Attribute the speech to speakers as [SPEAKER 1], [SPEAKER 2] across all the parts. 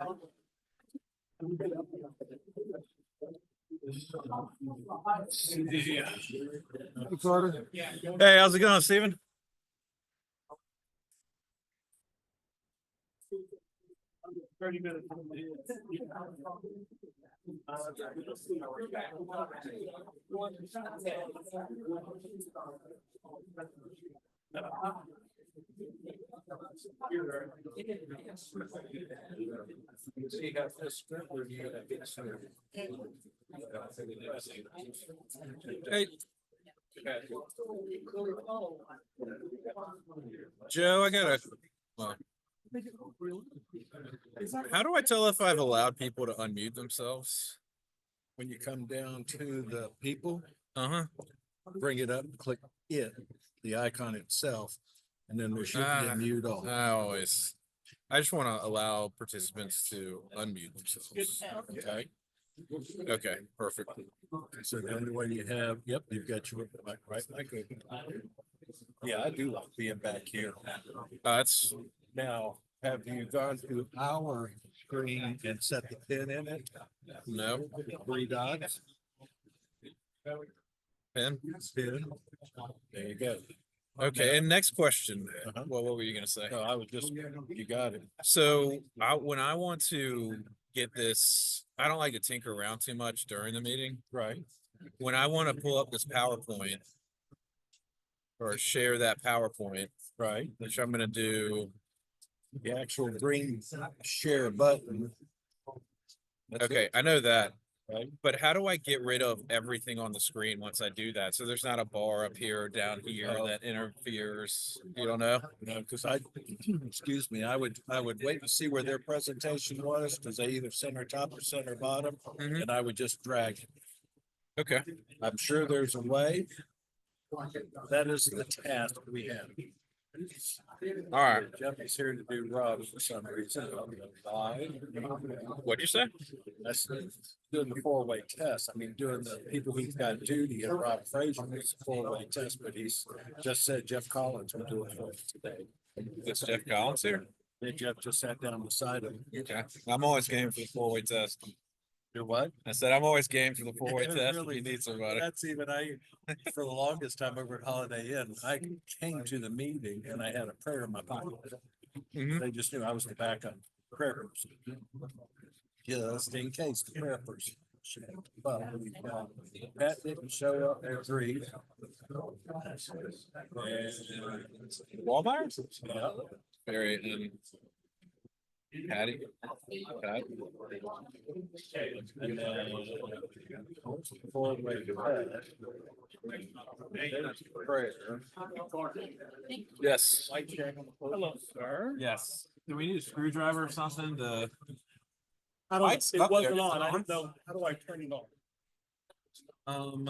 [SPEAKER 1] Yeah. Hey, how's it going, Steven? Hey, Joe, I got how do I tell if I've allowed people to unmute themselves?
[SPEAKER 2] When you come down to the people,
[SPEAKER 1] Uh-huh.
[SPEAKER 2] bring it up, click it, the icon itself, and then there should be a mute all.
[SPEAKER 1] I just want to allow participants to unmute themselves.
[SPEAKER 2] Okay,
[SPEAKER 1] Okay, perfect.
[SPEAKER 2] so the only way you have, yep, you've got your right mic open. Yeah, I do like being back here.
[SPEAKER 1] That's
[SPEAKER 2] Now, have you gone to our screen and set the pin in it?
[SPEAKER 1] no
[SPEAKER 2] 3 dots.
[SPEAKER 1] pin.
[SPEAKER 2] Pin. There you go.
[SPEAKER 1] Okay, and next question.
[SPEAKER 2] Uh-huh.
[SPEAKER 1] Well, what were you gonna say?
[SPEAKER 2] No, I was just, you got it.
[SPEAKER 1] So when I want to get this, I don't like to tinker around too much during the meeting.
[SPEAKER 2] Right.
[SPEAKER 1] When I want to pull up this PowerPoint or share that PowerPoint,
[SPEAKER 2] Right.
[SPEAKER 1] which I'm gonna do.
[SPEAKER 2] The actual green share button. That's
[SPEAKER 1] Okay,
[SPEAKER 2] it,
[SPEAKER 1] I know that.
[SPEAKER 2] right?
[SPEAKER 1] But how do I get rid of everything on the screen once I do that? So there's not a bar up here or down here that interferes. You don't know?
[SPEAKER 2] No, because I, excuse me, I would wait to see where their presentation was, because they either center top or center bottom,
[SPEAKER 1] Mhm.
[SPEAKER 2] and I would just drag it.
[SPEAKER 1] Okay.
[SPEAKER 2] I'm sure there's a way. That is the task we have.
[SPEAKER 1] All right.
[SPEAKER 2] Jeff is here to do Rob for some reason.
[SPEAKER 1] What'd you say?
[SPEAKER 2] That's doing the 4-way test. I mean, doing the people who's got duty, and Rob Frazier is a 4-way test, but he's just said Jeff Collins will do it for us today.
[SPEAKER 1] It's Jeff Collins here.
[SPEAKER 2] Then Jeff just sat down beside him.
[SPEAKER 1] Okay. I'm always game for the 4-way test.
[SPEAKER 2] Do what?
[SPEAKER 1] I said I'm always game for the 4-way
[SPEAKER 2] Yeah,
[SPEAKER 1] test.
[SPEAKER 2] really.
[SPEAKER 1] If you need somebody.
[SPEAKER 2] That's even for the longest time over at Holiday Inn, I came to the meeting and I had a prayer in my pocket.
[SPEAKER 1] Mhm.
[SPEAKER 2] They just knew I was the backup prayer person. Just in case the prayer person. But Pat didn't show up at 3.
[SPEAKER 1] Walmart?
[SPEAKER 2] Yeah.
[SPEAKER 1] Very Patty. Pat.
[SPEAKER 2] And then 4-way test. Prayer.
[SPEAKER 1] Yes.
[SPEAKER 3] Hello, sir.
[SPEAKER 1] Yes. Do we need a screwdriver or something to?
[SPEAKER 3] I don't,
[SPEAKER 1] Lights
[SPEAKER 3] it
[SPEAKER 1] up
[SPEAKER 3] wasn't
[SPEAKER 1] there.
[SPEAKER 3] on. I don't know. How do I turn it on?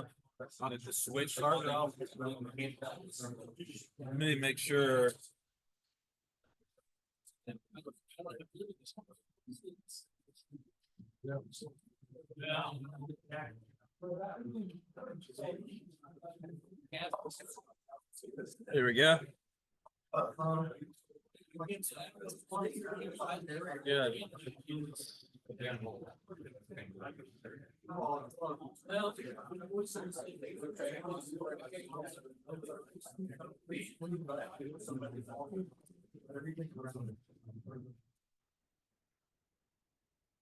[SPEAKER 1] Did the switch start off? Let me make sure. Here we go. Yeah.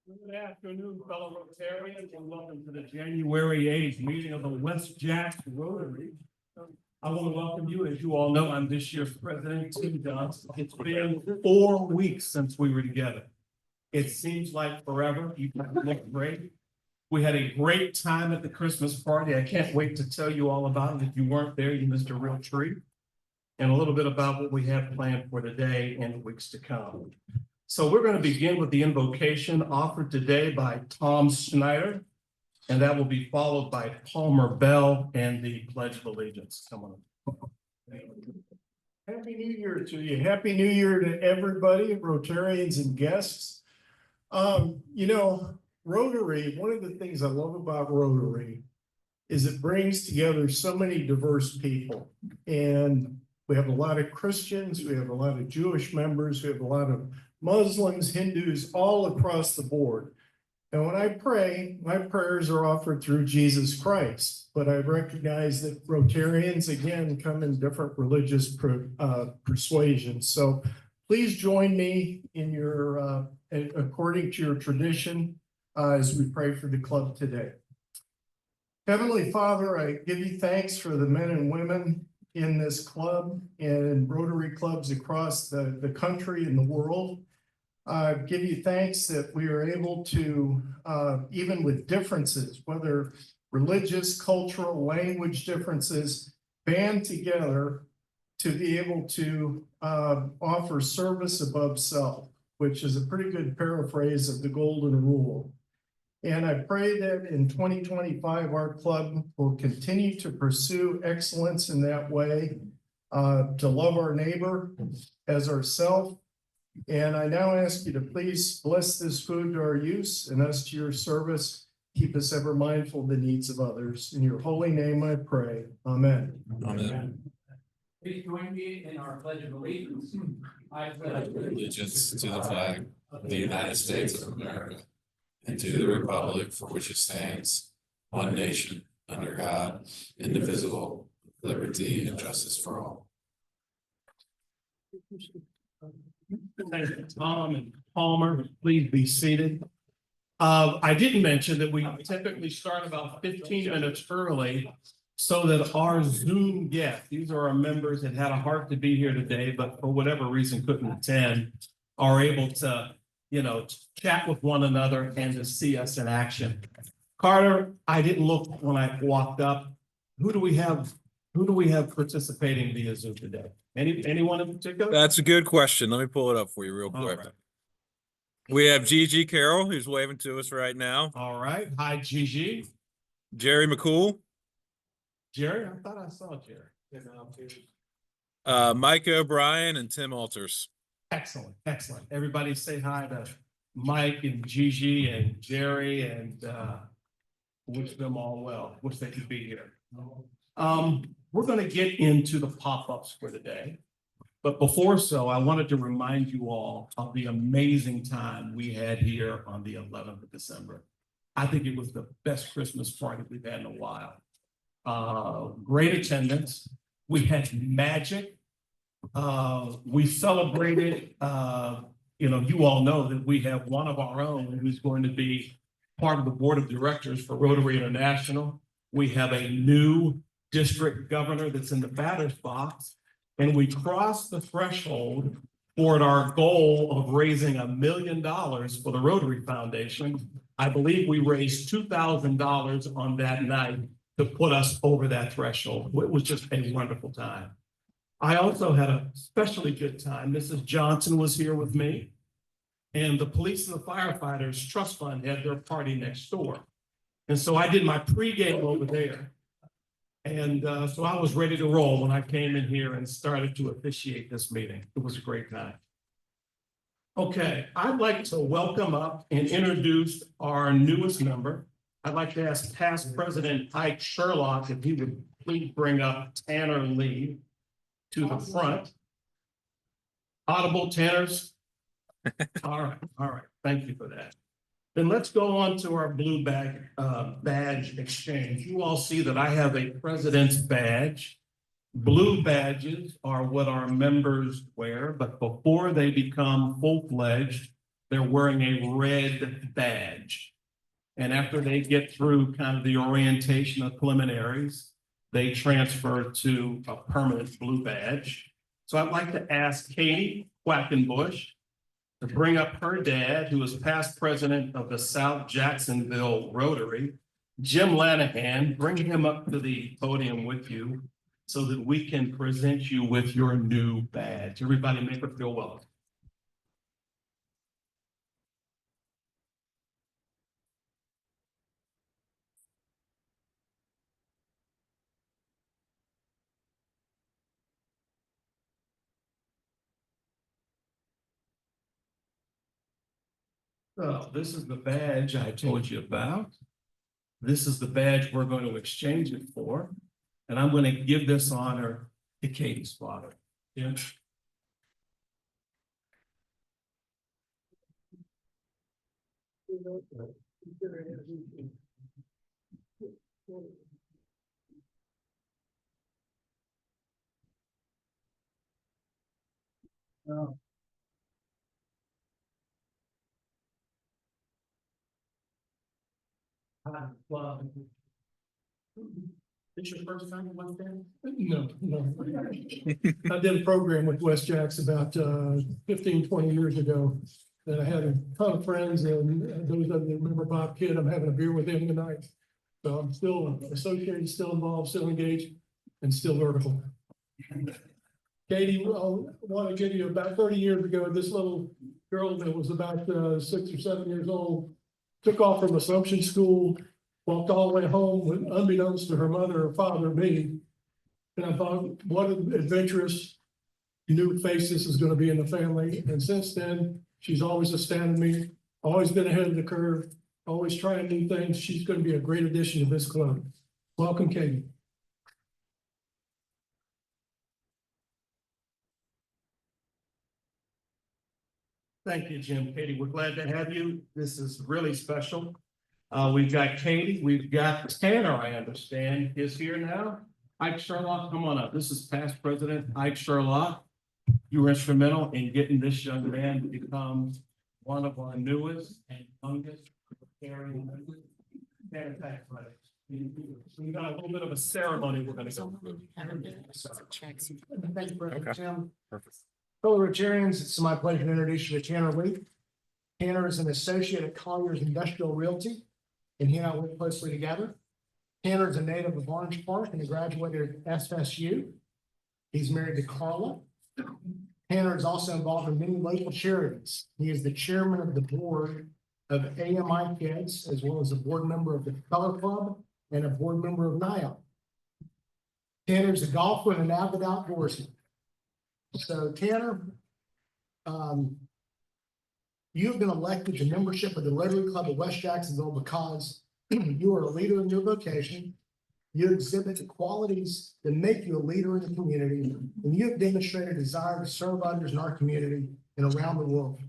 [SPEAKER 3] Good afternoon, fellow Rotarians, and welcome to the January 8th meeting of the West Jax Rotary. I want to welcome you. As you all know, I'm this year's president, Tim Johnson. It's been 4 weeks since we were together. It seems like forever. You look great. We had a great time at the Christmas party. I can't wait to tell you all about it. If you weren't there, you missed a real treat. And a little bit about what we have planned for today and weeks to come. So we're going to begin with the invocation offered today by Tom Snyder, and that will be followed by Palmer Bell and the Pledge of Allegiance. Come on.
[SPEAKER 4] Happy New Year to you. Happy New Year to everybody, Rotarians and guests. You know, Rotary, one of the things I love about Rotary is it brings together so many diverse people. And we have a lot of Christians, we have a lot of Jewish members, we have a lot of Muslims, Hindus, all across the board. And when I pray, my prayers are offered through Jesus Christ, but I recognize that Rotarians, again, come in different religious persuasions. So please join me in your, according to your tradition, as we pray for the club today. Heavenly Father, I give you thanks for the men and women in this club and Rotary clubs across the country and the world. I give you thanks that we are able to, even with differences, whether religious, cultural, language differences, band together to be able to offer service above self, which is a pretty good paraphrase of the golden rule. And I pray that in 2025, our club will continue to pursue excellence in that way, to love our neighbor as ourself. And I now ask you to please bless this food to our use and us to your service. Keep us ever mindful of the needs of others. In your holy name I pray. Amen.
[SPEAKER 1] Amen.
[SPEAKER 5] Please join me in our pledge of allegiance. I pledge
[SPEAKER 1] Allegiance to the flag of the United States of America and to the republic for which it stands, one nation, under God, indivisible, liberty and justice for all.
[SPEAKER 3] Thank you, Tom and Palmer. Please be seated. I didn't mention that we typically start about 15 minutes early so that our Zoom guests, these are our members that had a heart to be here today, but for whatever reason couldn't attend, are able to, chat with one another and to see us in action. Carter, I didn't look when I walked up. Who do we have participating via Zoom today? Anyone in particular?
[SPEAKER 1] That's a good question. Let me pull it up for you real quick.
[SPEAKER 3] All right.
[SPEAKER 1] We have Gigi Carroll, who's waving to us right now.
[SPEAKER 3] All right. Hi, Gigi.
[SPEAKER 1] Jerry McCool,
[SPEAKER 3] Jerry, I thought I saw Jerry.
[SPEAKER 1] Micah O'Brien, and Tim Alters.
[SPEAKER 3] Excellent, excellent. Everybody say hi to Mike and Gigi and Jerry and wish them all well. Wish they could be here. We're going to get into the pop-ups for today. But before so, I wanted to remind you all of the amazing time we had here on the 11th of December. I think it was the best Christmas party we've had in a while. Great attendance. We had magic. We celebrated, you all know that we have one of our own who's going to be part of the board of directors for Rotary International. We have a new district governor that's in the batter's box, and we crossed the threshold toward our goal of raising $1 million for the Rotary Foundation. I believe we raised $2,000 on that night to put us over that threshold. It was just a wonderful time. I also had a especially good time. Mrs. Johnson was here with me, and the police and the firefighters trust fund had their party next door. And so I did my pregame over there. And so I was ready to roll when I came in here and started to officiate this meeting. It was a great time. Okay, I'd like to welcome up and introduce our newest member. I'd like to ask past President Ike Sherlock if he would please bring up Tanner Lee to the front. Audible, Tanners? All right, thank you for that. Then let's go on to our blue badge exchange. You all see that I have a president's badge. Blue badges are what our members wear, but before they become full-fledged, they're wearing a red badge. And after they get through kind of the orientation of preliminaries, they transfer to a permanent blue badge. So I'd like to ask Katie Quackenbush to bring up her dad, who is past president of the South Jacksonville Rotary, Jim Lanahan. Bring him up to the podium with you so that we can present you with your new badge. Everybody make her feel welcome. So this is the badge I told you about. This is the badge we're going to exchange it for. And I'm going to give this honor to Katie's father. Yeah. This your first time in West Jax?
[SPEAKER 4] No, no. I did a program with West Jax about 15, 20 years ago. And I had a ton of friends, and those of you that remember Bob Kidd, I'm having a beer with him tonight. So I'm still associated, still involved, still engaged, and still vertical. Katie, I want to give you about 30 years ago, this little girl that was about 6 or 7 years old took off from Assumption School, walked all the way home, unbeknownst to her mother or father, me. And I thought, what an adventurous new face this is going to be in the family. And since then, she's always astounded me, always been ahead of the curve, always trying new things. She's going to be a great addition to this club. Welcome, Katie.
[SPEAKER 3] Thank you, Jim. Katie, we're glad to have you. This is really special. We've got Katie, we've got Tanner, I understand, is here now. Ike Sherlock, come on up. This is past president Ike Sherlock. You were instrumental in getting this young man to become one of our newest and youngest Rotarian members. Tanner, thanks, buddy. We got a little bit of a ceremony we're gonna go through.
[SPEAKER 6] Thank you, President Tim. Fellow Rotarians, it's my pleasure to introduce you to Tanner Lee. Tanner is an associate at Collier's Industrial Realty, and he and I work closely together. Tanner is a native of Orange Park and he graduated at SSU. He's married to Carla. Tanner is also involved in many local charities. He is the chairman of the board of AMI Kids, as well as a board member of the Color Club and a board member of NIA. Tanner is a golfer and an avid outdoorsman. So Tanner, you have been elected to membership of the Rotary Club of West Jacksonville because you are a leader in your vocation. You exhibit the qualities that make you a leader in the community, and you have demonstrated a desire to serve others in our community and around the world.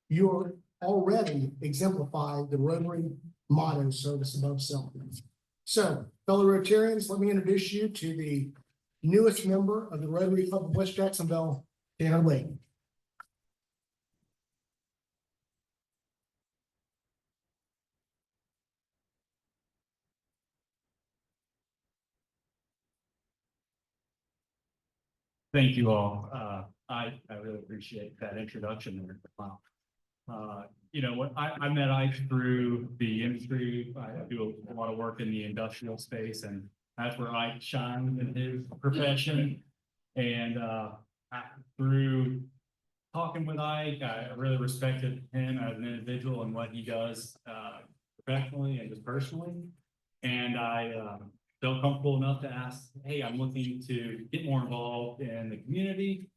[SPEAKER 6] You are already exemplify the Rotary motto, service above self. So, fellow Rotarians, let me introduce you to the newest member of the Rotary Club of West Jacksonville, Tanner Lee.
[SPEAKER 7] Thank you all. I really appreciate that introduction there. You know what, I met Ike through the industry. I do a lot of work in the industrial space, and that's where Ike shines in his profession. And through talking with Ike, I really respected him as an individual and what he does professionally and just personally. And I felt comfortable enough to ask, hey, I'm looking to get more involved in the community.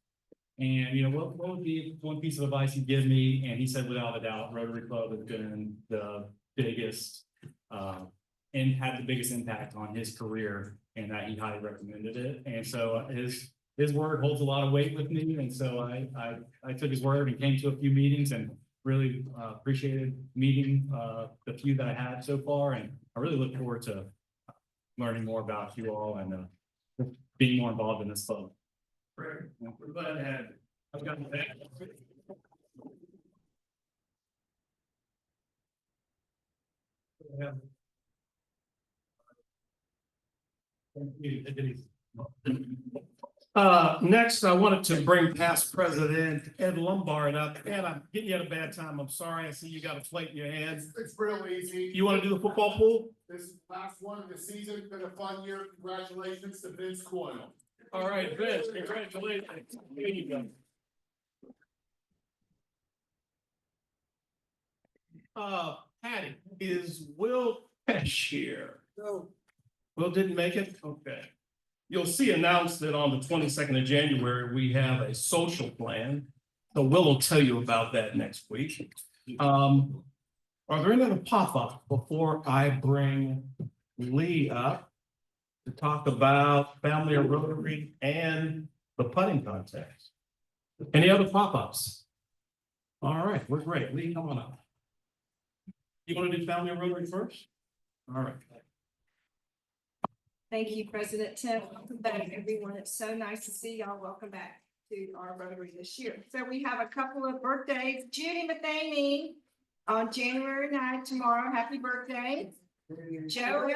[SPEAKER 7] And, you know, what would be one piece of advice you'd give me? And he said, without a doubt, Rotary Club has been the biggest and had the biggest impact on his career, and that he highly recommended it. And so his word holds a lot of weight with me. And so I took his word and came to a few meetings and really appreciated meeting the few that I had so far. And I really look forward to learning more about you all and being more involved in this club.
[SPEAKER 3] We're glad to have you. I've got the back. Next, I wanted to bring past President Ed Lombard up. Ed, I'm getting you at a bad time. I'm sorry. I see you got a plate in your hands.
[SPEAKER 8] It's real easy.
[SPEAKER 3] You want to do the football pool?
[SPEAKER 8] This last one of the season, been a fun year. Congratulations to Vince Coyle.
[SPEAKER 3] All right, Vince, congratulations. Here you go. Patty, is Will Pesh here? No. Will didn't make it? Okay. You'll see announced that on the 22nd of January, we have a social plan. So Will tell you about that next week. Are there any other pop-ups before I bring Lee up to talk about Family of Rotary and the putting contest? Any other pop-ups? All right, we're great. Lee, come on up. You want to do Family Rotary first? All right.
[SPEAKER 9] Thank you, President Tim. Welcome back, everyone. It's so nice to see y'all. Welcome back to our Rotary this year. So we have a couple of birthdays. Judy Matheny on January 9th tomorrow. Happy birthday. Joe.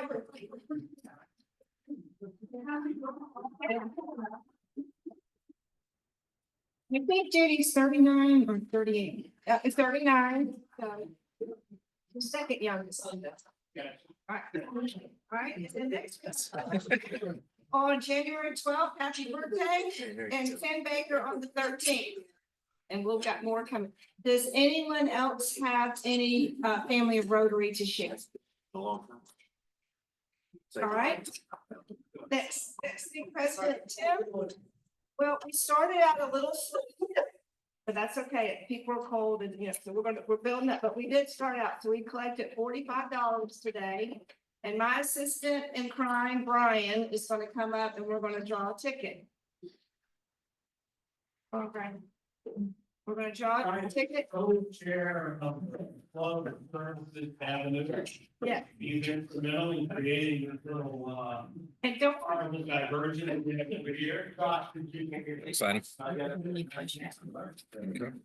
[SPEAKER 9] I think Judy's 39 or 38. It's 39. So the second youngest. All right. All right. And then next one. On January 12th, happy birthday, and Ken Baker on the 13th. And we'll got more coming. Does anyone else have any family of Rotary to share? All right. Next thing, President Tim. Well, we started out a little slow, but that's okay. People are cold and, so we're building up, but we did start out. So we collected $45 today. And my assistant in crime, Brian, is going to come up and we're going to draw a ticket. Okay. We're going to draw a ticket.
[SPEAKER 3] Co-chair of the Club of Services Avenue.
[SPEAKER 9] Yeah.
[SPEAKER 3] He's instrumental in creating this little,
[SPEAKER 9] And don't.
[SPEAKER 3] article diversion every year.
[SPEAKER 1] Exciting.
[SPEAKER 3] And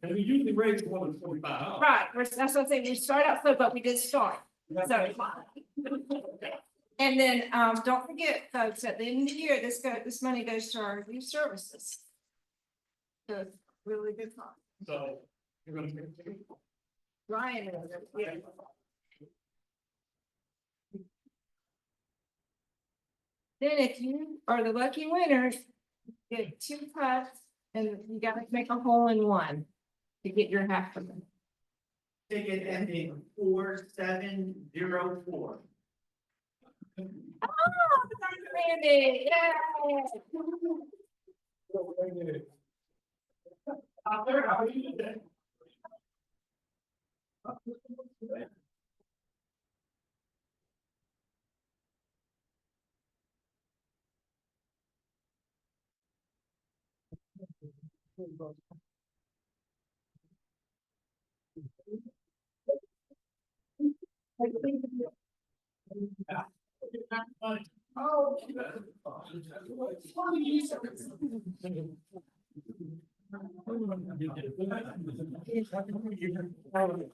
[SPEAKER 3] we usually raise more than $45.
[SPEAKER 9] Right, that's what I'm saying. We start out slow, but we did start. So. And then, don't forget, folks, at the end of the year, this money goes to our youth services. So it's really good fun.
[SPEAKER 3] So you're gonna.
[SPEAKER 9] Ryan, yeah. Then if you are the lucky winner, you get 2 putts and you gotta make a hole in one to get your half of them.
[SPEAKER 5] Ticket ending 4704.
[SPEAKER 9] Oh, Randy, yay!
[SPEAKER 3] Out there, how are you today?
[SPEAKER 9] Oh.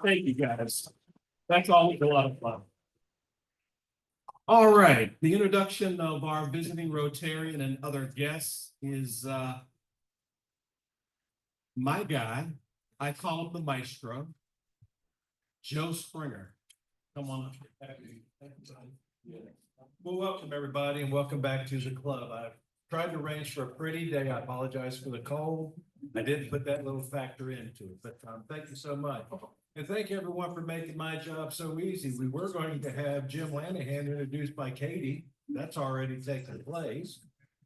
[SPEAKER 3] Thank you, guys. That's always a lot of fun. All right, the introduction of our visiting Rotarian and other guests is my guy. I call him the maestro, Joe Springer. Come on up.
[SPEAKER 2] Well, welcome everybody and welcome back to the club. I've tried to arrange for a pretty day. I apologize for the cold. I didn't put that little factor into it, but thank you so much. And thank everyone for making my job so easy. We were going to have Jim Lanahan introduced by Katie. That's already taken place.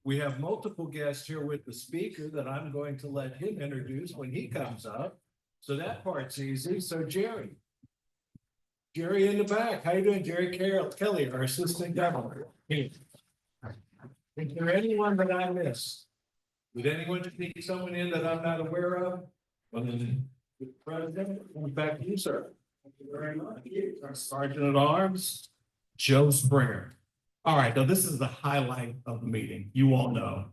[SPEAKER 2] We have multiple guests here with the speaker that I'm going to let him introduce when he comes up. So that part's easy. So Jerry in the back. How you doing, Jerry Kelly, our assistant governor? Is there anyone that I missed? Did anyone sneak someone in that I'm not aware of? Well, then, the president, back to you, sir. Thank you very much.
[SPEAKER 3] Our Sergeant at Arms, Joe Springer. All right, now this is the highlight of the meeting. You all know.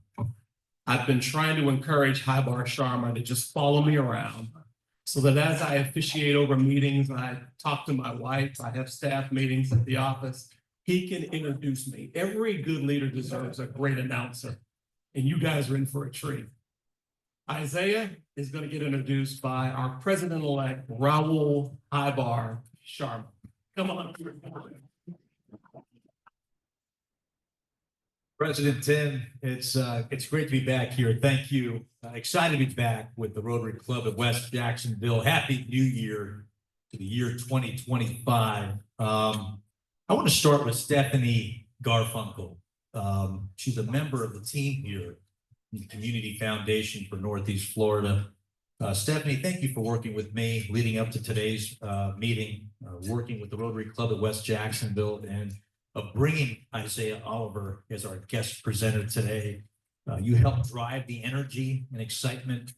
[SPEAKER 3] I've been trying to encourage Highbar Sharma to just follow me around so that as I officiate over meetings, I talk to my wife, I have staff meetings at the office, he can introduce me. Every good leader deserves a great announcer, and you guys are in for a treat. Isaiah is going to get introduced by our president-elect, Raul Highbar Sharma. Come on.
[SPEAKER 10] President Tim, it's great to be back here. Thank you. Excited to be back with the Rotary Club of West Jacksonville. Happy New Year to the year 2025. I want to start with Stephanie Garfunkel. She's a member of the team here in the Community Foundation for Northeast Florida. Stephanie, thank you for working with me leading up to today's meeting, working with the Rotary Club of West Jacksonville, and of bringing Isaiah Oliver as our guest presenter today. You helped drive the energy and excitement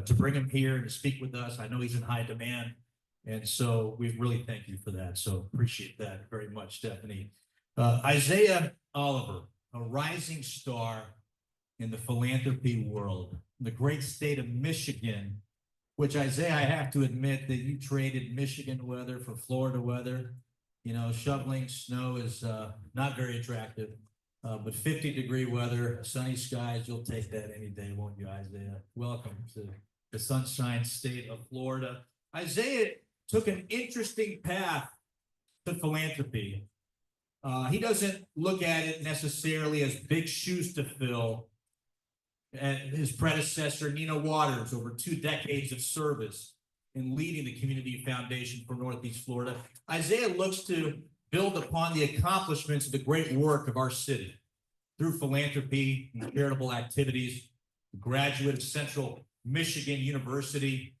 [SPEAKER 10] to bring him here and to speak with us. I know he's in high demand, And so we really thank you for that. So appreciate that very much, Stephanie. Isaiah Oliver, a rising star in the philanthropy world, in the great state of Michigan, which Isaiah, I have to admit that you traded Michigan weather for Florida weather. You know, shoveling snow is not very attractive, but 50-degree weather, sunny skies, you'll take that any day, won't you, Isaiah? Welcome to the sunshine state of Florida. Isaiah took an interesting path to philanthropy. He doesn't look at it necessarily as big shoes to fill. And his predecessor, Nina Waters, over 2 decades of service in leading the Community Foundation for Northeast Florida. Isaiah looks to build upon the accomplishments of the great work of our city through philanthropy and charitable activities. A graduate of Central Michigan University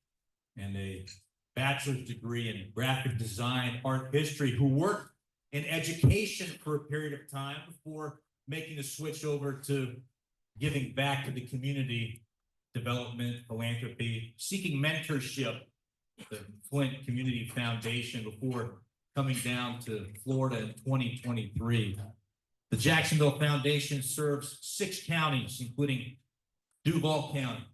[SPEAKER 10] and a bachelor's degree in graphic design, art history, who worked in education for a period of time before making the switch over to giving back to the community, development, philanthropy, seeking mentorship, the Flint Community Foundation, before coming down to Florida in 2023. The Jacksonville Foundation serves 6 counties, including Duval County,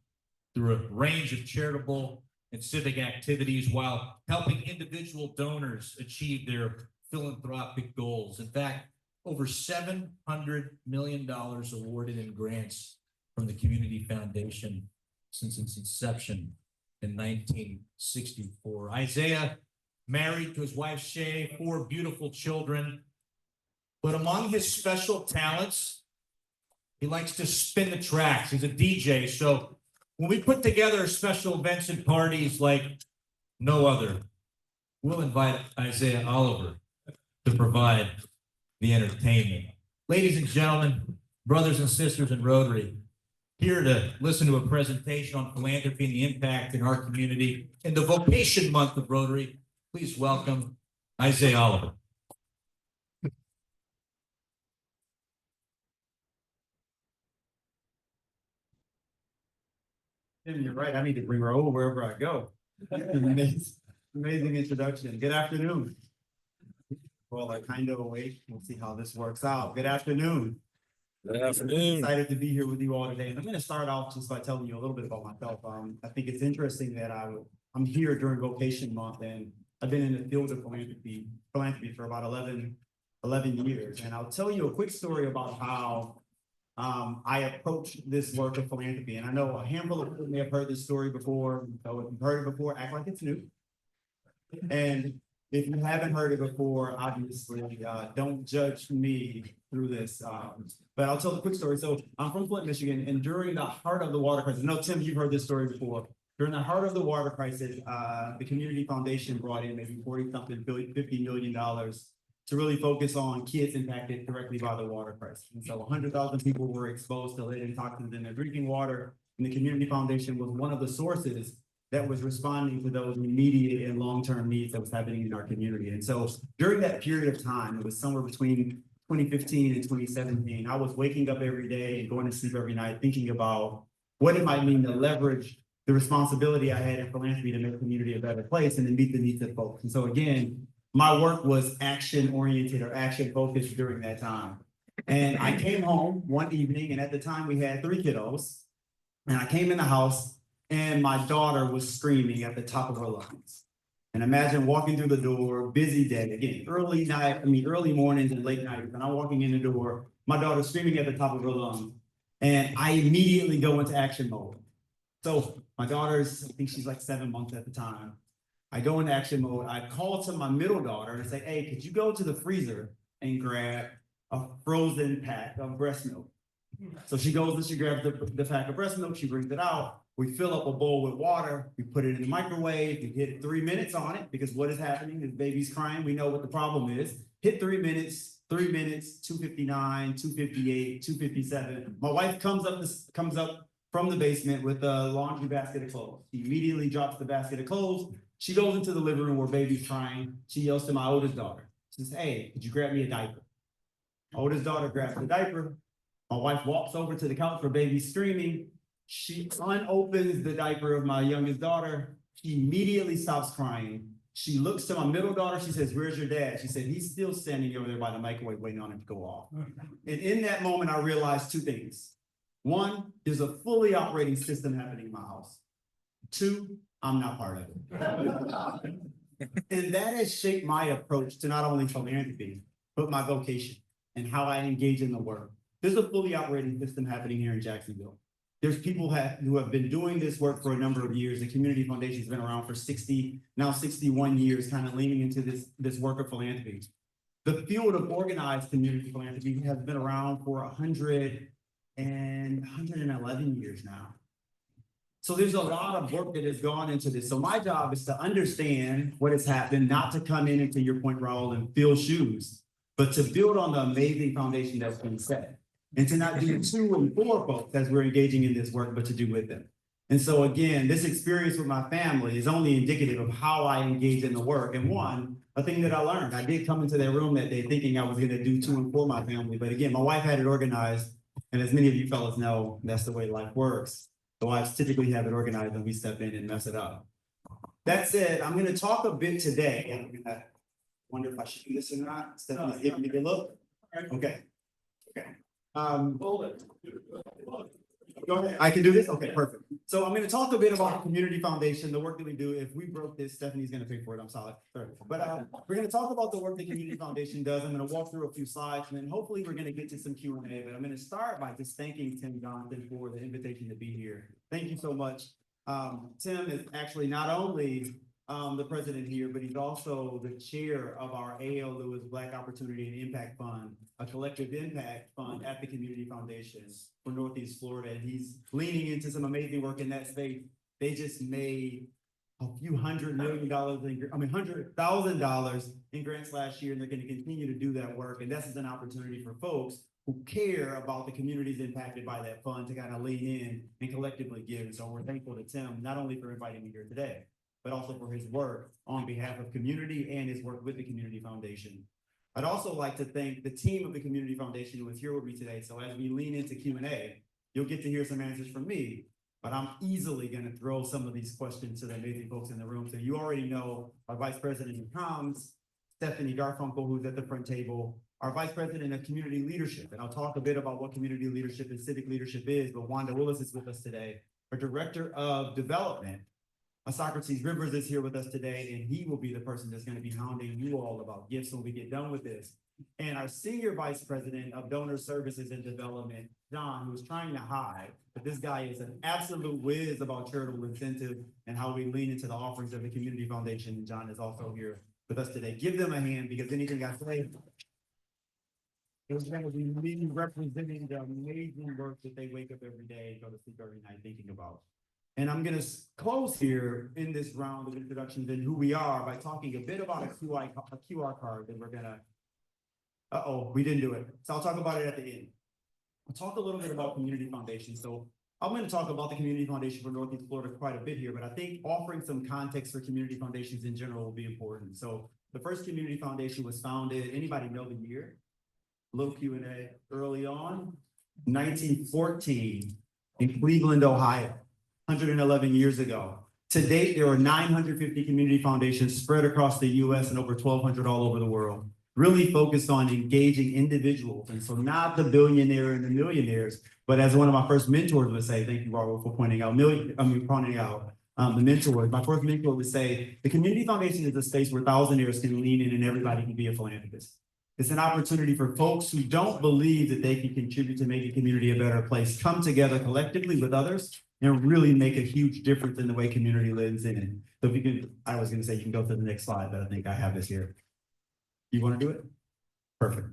[SPEAKER 10] through a range of charitable and civic activities while helping individual donors achieve their philanthropic goals. In fact, over $700 million awarded in grants from the Community Foundation since its inception in 1964. Isaiah, married to his wife Shay, 4 beautiful children. But among his special talents, he likes to spin the tracks. He's a DJ. So when we put together special events and parties like no other, we'll invite Isaiah Oliver to provide the entertainment. Ladies and gentlemen, brothers and sisters in Rotary, here to listen to a presentation on philanthropy and the impact in our community in the Vocation Month of Rotary, please welcome Isaiah Oliver.
[SPEAKER 11] Tim, you're right. I need to bring her over wherever I go. Amazing introduction. Good afternoon. Well, I kind of awake. We'll see how this works out. Good afternoon.
[SPEAKER 1] Good afternoon.
[SPEAKER 11] Excited to be here with you all today. And I'm going to start off just by telling you a little bit about myself. I think it's interesting that I'm here during Vocation Month, and I've been in the field of philanthropy for about 11 years. And I'll tell you a quick story about how I approached this work of philanthropy. And I know a handful of people may have heard this story before. So if you've heard it before, act like it's new. And if you haven't heard it before, obviously, don't judge me through this. But I'll tell a quick story. So I'm from Flint, Michigan, and during the heart of the water crisis, no, Tim, you've heard this story before. During the heart of the water crisis, the Community Foundation brought in maybe $50 million to really focus on kids impacted directly by the water crisis. And so 100,000 people were exposed to lead toxins in their drinking water, and the Community Foundation was one of the sources that was responding to those immediate and long-term needs that was happening in our community. And so during that period of time, it was somewhere between 2015 and 2017, I was waking up every day and going to sleep every night thinking about what it might mean to leverage the responsibility I had in philanthropy to make the community a better place and to meet the needs of folks. And so again, my work was action-oriented or action-focused during that time. And I came home one evening, and at the time we had 3 kiddos, and I came in the house and my daughter was screaming at the top of her lungs. And imagine walking through the door, busy day, again, early mornings and late nights, and I'm walking in the door, my daughter's screaming at the top of her lungs, and I immediately go into action mode. So my daughter's, I think she's like 7 months at the time. I go into action mode. I call to my middle daughter and say, hey, could you go to the freezer and grab a frozen pack of breast milk? So she goes and she grabs the pack of breast milk. She brings it out. We fill up a bowl with water. We put it in the microwave. We hit 3 minutes on it because what is happening is baby's crying. We know what the problem is. Hit 3 minutes, 2:59, 2:58, 2:57. My wife comes up from the basement with a laundry basket of clothes. She immediately drops the basket of clothes. She goes into the living room where baby's crying. She yells to my oldest daughter. She says, hey, could you grab me a diaper? My oldest daughter grabs the diaper. My wife walks over to the couch where baby's screaming. She unopens the diaper of my youngest daughter. She immediately stops crying. She looks to my middle daughter, she says, "Where's your dad?" She said, "He's still standing over there by the microwave waiting on him to go off." And in that moment, I realized two things. One, there's a fully operating system happening in my house. Two, I'm not part of it. And that has shaped my approach to not only philanthropy, but my vocation and how I engage in the work. There's a fully operating system happening here in Jacksonville. There's people who have been doing this work for a number of years. The Community Foundation has been around for 61 years, kind of leaning into this work of philanthropy. The field of organized community philanthropy has been around for 111 years now. So there's a lot of work that has gone into this. So my job is to understand what has happened, not to come in and, to your point, Raul, and fill shoes, but to build on the amazing foundation that's been set. And to not do to and for folks as we're engaging in this work, but to do with them. And so again, this experience with my family is only indicative of how I engage in the work. And a thing that I learned, I did come into that room that day thinking I was going to do to and for my family. But again, my wife had it organized. And as many of you fellas know, that's the way life works. The wives typically have it organized and we step in and mess it up. That said, I'm going to talk a bit today. And I'm going to wonder if I should do this or not. Stephanie's giving me a good look. Okay. Okay. Go ahead. I can do this? Okay, perfect. So I'm going to talk a bit about the Community Foundation, the work that we do. If we broke this, Stephanie's going to pay for it. I'm sorry. But we're going to talk about the work the Community Foundation does. I'm going to walk through a few slides, and then hopefully we're going to get to some Q&A. But I'm going to start by just thanking Tim Johnson for the invitation to be here. Thank you so much. Tim is actually not only the president here, but he's also the chair of our A.L. Lewis Black Opportunity and Impact Fund, a collective impact fund at the Community Foundation for Northeast Florida. And he's leaning into some amazing work in that space. They just made a few $100,000 in grants last year, and they're going to continue to do that work. And this is an opportunity for folks who care about the communities impacted by that fund to kind of lean in and collectively give. So we're thankful to Tim, not only for inviting me here today, but also for his work on behalf of community and his work with the Community Foundation. I'd also like to thank the team of the Community Foundation who is here with me today. So as we lean into Q&A, you'll get to hear some answers from me, but I'm easily going to throw some of these questions to the amazing folks in the room. So you already know our Vice President of Comms, Stephanie Garfunkel, who's at the front table, our Vice President of Community Leadership. And I'll talk a bit about what community leadership and civic leadership is, but Wanda Willis is with us today, our Director of Development. Socrates Rivers is here with us today, and he will be the person that's going to be hounding you all about gifts when we get done with this. And our Senior Vice President of Donor Services and Development, John, who is trying to hide, but this guy is an absolute whiz about charitable incentive and how we lean into the offerings of the Community Foundation. And John is also here with us today. Give them a hand, because anything I say is going to be me representing the amazing work that they wake up every day and go to sleep every night thinking about. And I'm going to close here in this round of introductions and who we are by talking a bit about a QR card that we're going to, we didn't do it. So I'll talk about it at the end. I'll talk a little bit about Community Foundation. So I'm going to talk about the Community Foundation for Northeast Florida quite a bit here, but I think offering some context for community foundations in general will be important. So the first Community Foundation was founded, anybody know the year? A little Q&A early on, 1914 in Cleveland, Ohio. 111 years ago. To date, there are 950 community foundations spread across the US and over 1,200 all over the world, really focused on engaging individuals. And so not the billionaire and the millionaires, but as one of my first mentors would say, thank you, Raul, for pointing out, the mentors. My first mentor would say, the Community Foundation is a space where thousandaires can lean in and everybody can be a philanthropist. It's an opportunity for folks who don't believe that they can contribute to making community a better place, come together collectively with others and really make a huge difference in the way community lives in it. So if you can, I was going to say you can go to the next slide, but I think I have this here. You want to do it? Perfect.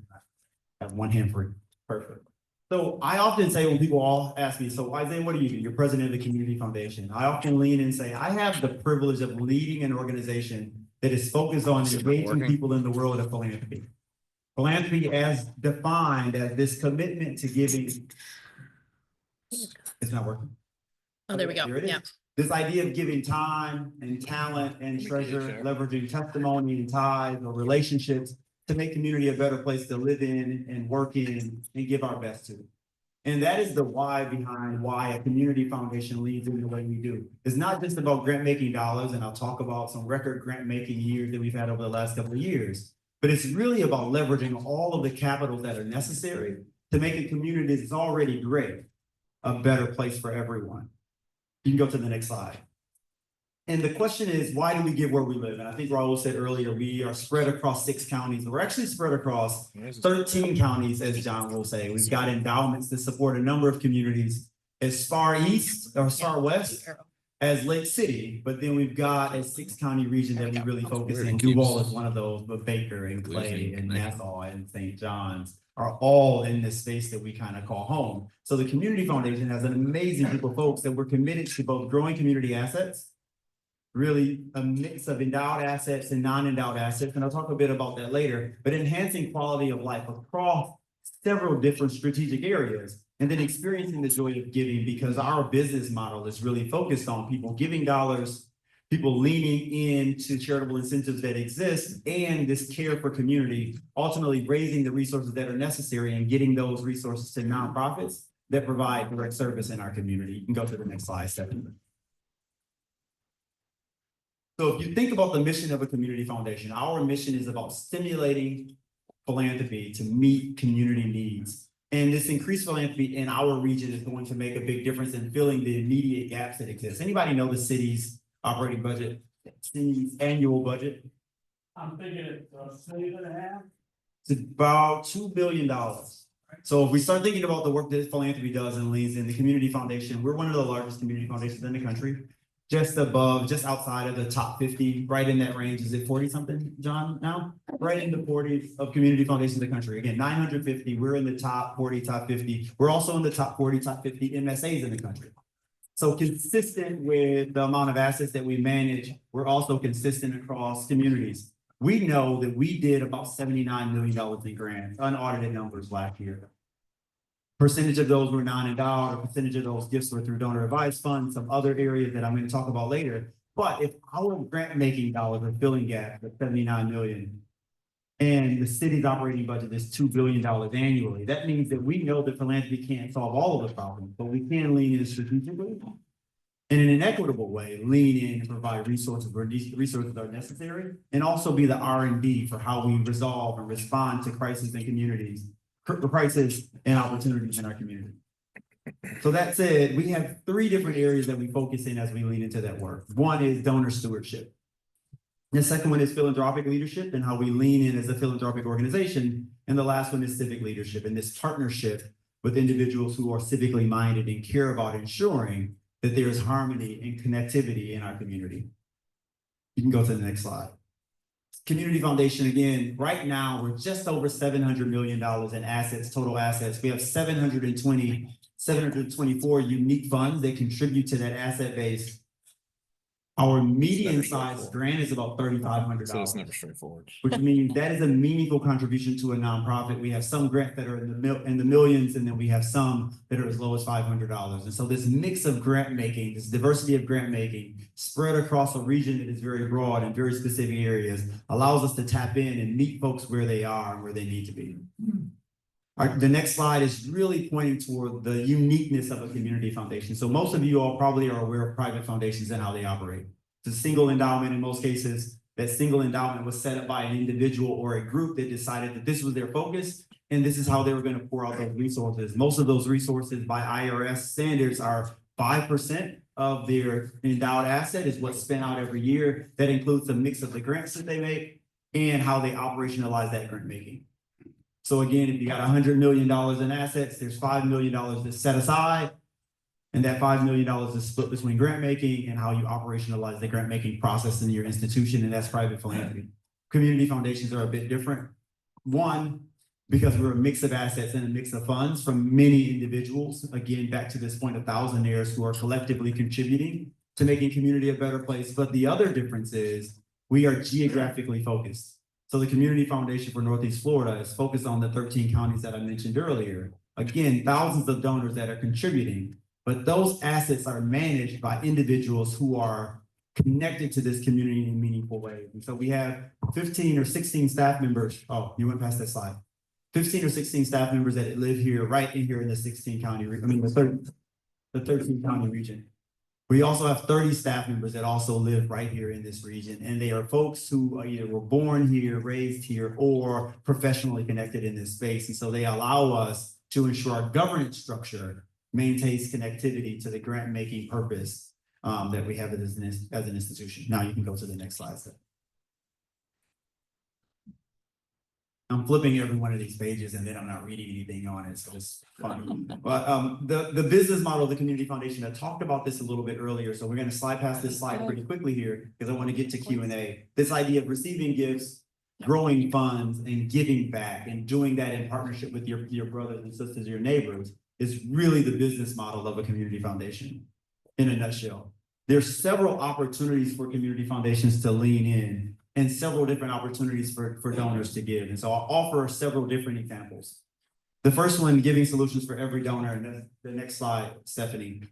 [SPEAKER 11] I have one hand for it. Perfect. So I often say when people all ask me, so Isaiah, what do you do? You're president of the Community Foundation. I often lean in and say, I have the privilege of leading an organization that is focused on engaging people in the world of philanthropy. Philanthropy as defined as this commitment to giving. It's not working.
[SPEAKER 12] Oh, there we go. Yeah.
[SPEAKER 11] This idea of giving time and talent and treasure, leveraging testimony and ties or relationships to make community a better place to live in and work in and give our best to. And that is the why behind why a community foundation leads in the way we do. It's not just about grant making dollars, and I'll talk about some record grant making years that we've had over the last couple of years. But it's really about leveraging all of the capital that are necessary to make a community that's already great a better place for everyone. You can go to the next slide. And the question is, why do we give where we live? And I think Raul said earlier, we are spread across 6 counties. We're actually spread across 13 counties, as John will say. We've got endowments that support a number of communities as far east or as far west as Lake City. But then we've got a 6-county region that we really focus in. Duval is one of those, but Baker and Clay and Nassau and St. John's are all in this space that we kind of call home. So the Community Foundation has an amazing group of folks that we're committed to both growing community assets, really a mix of endowed assets and non-endowed assets, and I'll talk a bit about that later, but enhancing quality of life across several different strategic areas, and then experiencing the joy of giving, because our business model is really focused on people giving dollars, people leaning into charitable incentives that exist, and this care for community, ultimately raising the resources that are necessary and getting those resources to nonprofits that provide direct service in our community. You can go to the next slide, Stephanie. So if you think about the mission of a community foundation, our mission is about stimulating philanthropy to meet community needs. And this increased philanthropy in our region is going to make a big difference in filling the immediate gaps that exist. Anybody know the city's operating budget, city's annual budget?
[SPEAKER 3] I'm thinking it's a $1.5 million.
[SPEAKER 11] It's about $2 billion. So if we start thinking about the work that philanthropy does and leads in the community foundation, we're one of the largest community foundations in the country. Just above, just outside of the top 50, right in that range. Is it 40 something, John, now? Right in the 40s of community foundations in the country. Again, 950, we're in the top 40, top 50. We're also in the top 40, top 50 MSAs in the country. So consistent with the amount of assets that we manage, we're also consistent across communities. We know that we did about $79 million in grants, unaudited numbers last year. Percentage of those were non-endowed, a percentage of those gifts were through donor advised funds, some other areas that I'm going to talk about later. But if our grant making dollars are filling gaps at $79 million and the city's operating budget is $2 billion annually, that means that we know that philanthropy can't solve all of the problems, but we can lean in strategically and in an equitable way, lean in and provide resources where these resources are necessary, and also be the R&D for how we resolve and respond to crises in communities. Crisis and opportunities in our community. So that said, we have 3 different areas that we focus in as we lean into that work. One is donor stewardship. The second one is philanthropic leadership and how we lean in as a philanthropic organization. And the last one is civic leadership and this partnership with individuals who are civically minded and care about ensuring that there is harmony and connectivity in our community. You can go to the next slide. Community Foundation, again, right now, we're just over $700 million in assets, total assets. We have 724 unique funds that contribute to that asset base. Our median size grant is about $3,500.
[SPEAKER 1] So it's never straightforward.
[SPEAKER 11] Which means that is a meaningful contribution to a nonprofit. We have some grants that are in the millions, and then we have some that are as low as $500. And so this mix of grant making, this diversity of grant making, spread across a region that is very broad and very specific areas, allows us to tap in and meet folks where they are and where they need to be. The next slide is really pointing toward the uniqueness of a community foundation. So most of you all probably are aware of private foundations and how they operate. It's a single endowment in most cases. That single endowment was set up by an individual or a group that decided that this was their focus and this is how they were going to pour out those resources. Most of those resources by IRS standards are 5% of their endowed asset is what's spent out every year. That includes a mix of the grants that they make and how they operationalize that grant making. So again, if you got $100 million in assets, there's $5 million that's set aside. And that $5 million is split between grant making and how you operationalize the grant making process in your institution, and that's private philanthropy. Community foundations are a bit different. One, because we're a mix of assets and a mix of funds from many individuals. Again, back to this point of thousandaires who are collectively contributing to making community a better place. But the other difference is we are geographically focused. So the Community Foundation for Northeast Florida is focused on the 13 counties that I mentioned earlier. Again, thousands of donors that are contributing, but those assets are managed by individuals who are connected to this community in meaningful ways. And so we have 15 or 16 staff members. Oh, you went past that slide. 15 or 16 staff members that live here, right in here in the 16 county, the 13 county region. We also have 30 staff members that also live right here in this region, and they are folks who either were born here, raised here, or professionally connected in this space. And so they allow us to ensure our governance structure maintains connectivity to the grant-making purpose that we have as an institution. Now you can go to the next slide. I'm flipping every one of these pages and then I'm not reading anything on it, so it's fun. But the business model of the Community Foundation, I talked about this a little bit earlier, so we're going to slide past this slide pretty quickly here because I want to get to Q&A. This idea of receiving gifts, growing funds, and giving back, and doing that in partnership with your brothers and sisters, your neighbors, is really the business model of a community foundation in a nutshell. There's several opportunities for community foundations to lean in, and several different opportunities for donors to give. And so I'll offer several different examples. The first one, giving solutions for every donor, and the next slide, Stephanie,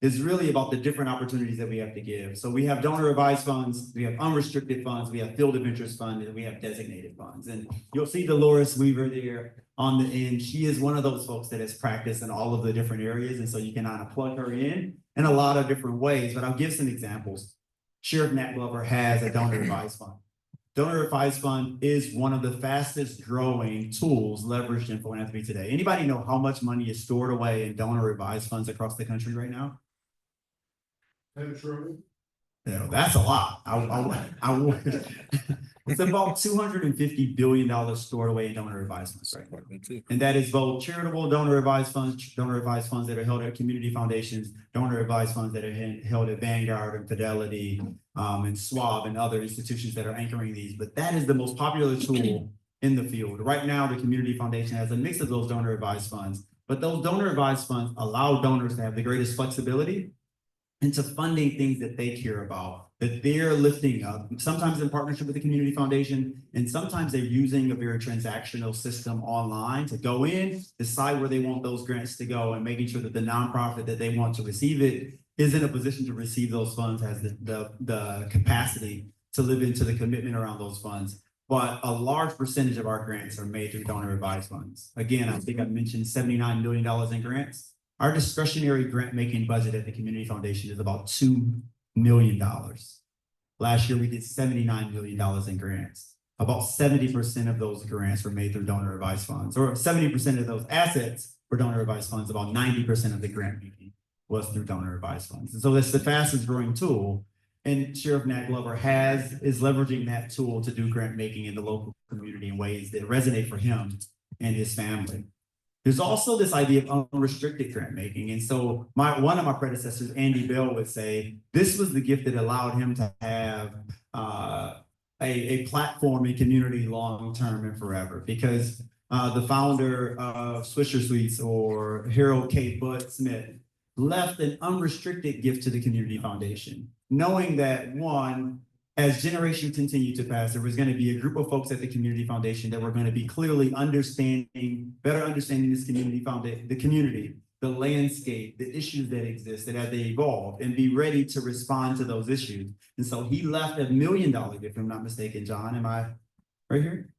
[SPEAKER 11] is really about the different opportunities that we have to give. So we have donor advised funds, we have unrestricted funds, we have field of interest fund, and we have designated funds. And you'll see Dolores Weaver there on the end. She is one of those folks that has practiced in all of the different areas. And so you can kind of plug her in a lot of different ways, but I'll give some examples. Sheriff Nat Glover has a donor advised fund. Donor advised fund is one of the fastest growing tools leveraged in philanthropy today. Anybody know how much money is stored away in donor advised funds across the country right now?
[SPEAKER 8] 10 trillion.
[SPEAKER 11] Yeah, that's a lot. It's about $250 billion stored away in donor advised funds right now. And that is both charitable donor advised funds that are held at community foundations, donor advised funds that are held at Vanguard and Fidelity, and Schwab and other institutions that are anchoring these. But that is the most popular tool in the field. Right now, the community foundation has a mix of those donor advised funds, but those donor advised funds allow donors to have the greatest flexibility into funding things that they care about, that they're lifting up, sometimes in partnership with the community foundation, and sometimes they're using a very transactional system online to go in, decide where they want those grants to go, and making sure that the nonprofit that they want to receive it is in a position to receive those funds, has the capacity to live into the commitment around those funds. But a large percentage of our grants are made through donor advised funds. Again, I think I mentioned $79 million in grants. Our discretionary grant making budget at the Community Foundation is about $2 million. Last year, we did $79 million in grants. About 70% of those grants were made through donor advised funds, or 70% of those assets were donor advised funds. About 90% of the grant making was through donor advised funds. And so that's the fastest growing tool. And Sheriff Nat Glover is leveraging that tool to do grant making in the local community in ways that resonate for him and his family. There's also this idea of unrestricted grant making. And so one of my predecessors, Andy Bell, would say, this was the gift that allowed him to have a platform in community long-term and forever. Because the founder of Swisher Sweets, or Harold K. Bud Smith, left an unrestricted gift to the Community Foundation, knowing that, one, as generations continue to pass, there was going to be a group of folks at the Community Foundation that were going to be clearly better understanding this the community, the landscape, the issues that exist, that as they evolve, and be ready to respond to those issues. And so he left $1 million gift, if I'm not mistaken. John, am I right here?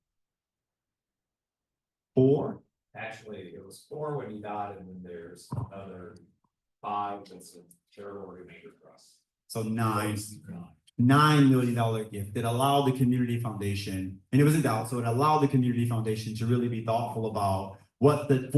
[SPEAKER 11] 4?
[SPEAKER 12] Actually, it was 4 when he died, and then there's another 5 that's a charitable remainder for us.
[SPEAKER 11] So 9. $9 million gift that allowed the Community Foundation, and it was endowed, so it allowed the Community Foundation to really be thoughtful about what the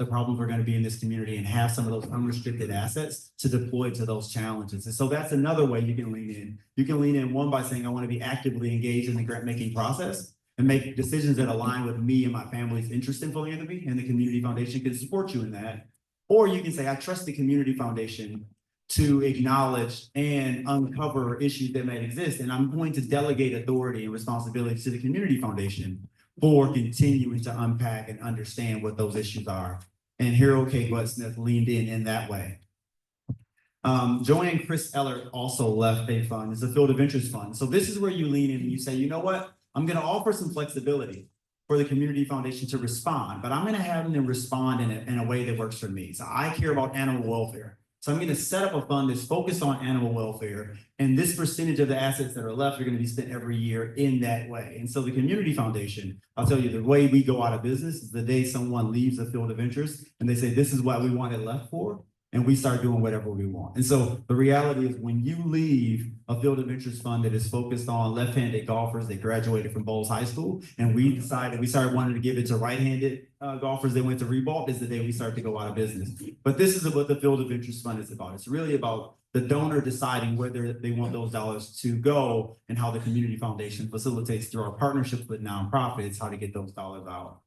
[SPEAKER 11] problems are going to be in this community, and have some of those unrestricted assets to deploy to those challenges. And so that's another way you can lean in. You can lean in, one, by saying, I want to be actively engaged in the grant making process and make decisions that align with me and my family's interest in philanthropy, and the Community Foundation can support you in that. Or you can say, I trust the Community Foundation to acknowledge and uncover issues that might exist, and I'm going to delegate authority and responsibility to the Community Foundation for continuing to unpack and understand what those issues are. And Harold K. Bud Smith leaned in that way. Joanne Chris Eller also left a fund. It's a field of interest fund. So this is where you lean in and you say, you know what? I'm going to offer some flexibility for the Community Foundation to respond, but I'm going to have them respond in a way that works for me. So I care about animal welfare. So I'm gonna set up a fund that's focused on animal welfare, and this percentage of the assets that are left are gonna be spent every year in that way. And so the community foundation, I'll tell you, the way we go out of business is the day someone leaves a field of interest and they say, this is what we want it left for, and we start doing whatever we want. And so the reality is when you leave a field of interest fund that is focused on left-handed golfers that graduated from Bowles High School, and we started wanting to give it to right-handed golfers that went to Reebok, is the day we start to go out of business. But this is what the field of interest fund is about. It's really about the donor deciding whether they want those dollars to go, and how the community foundation facilitates through our partnerships with nonprofits, how to get those dollars out.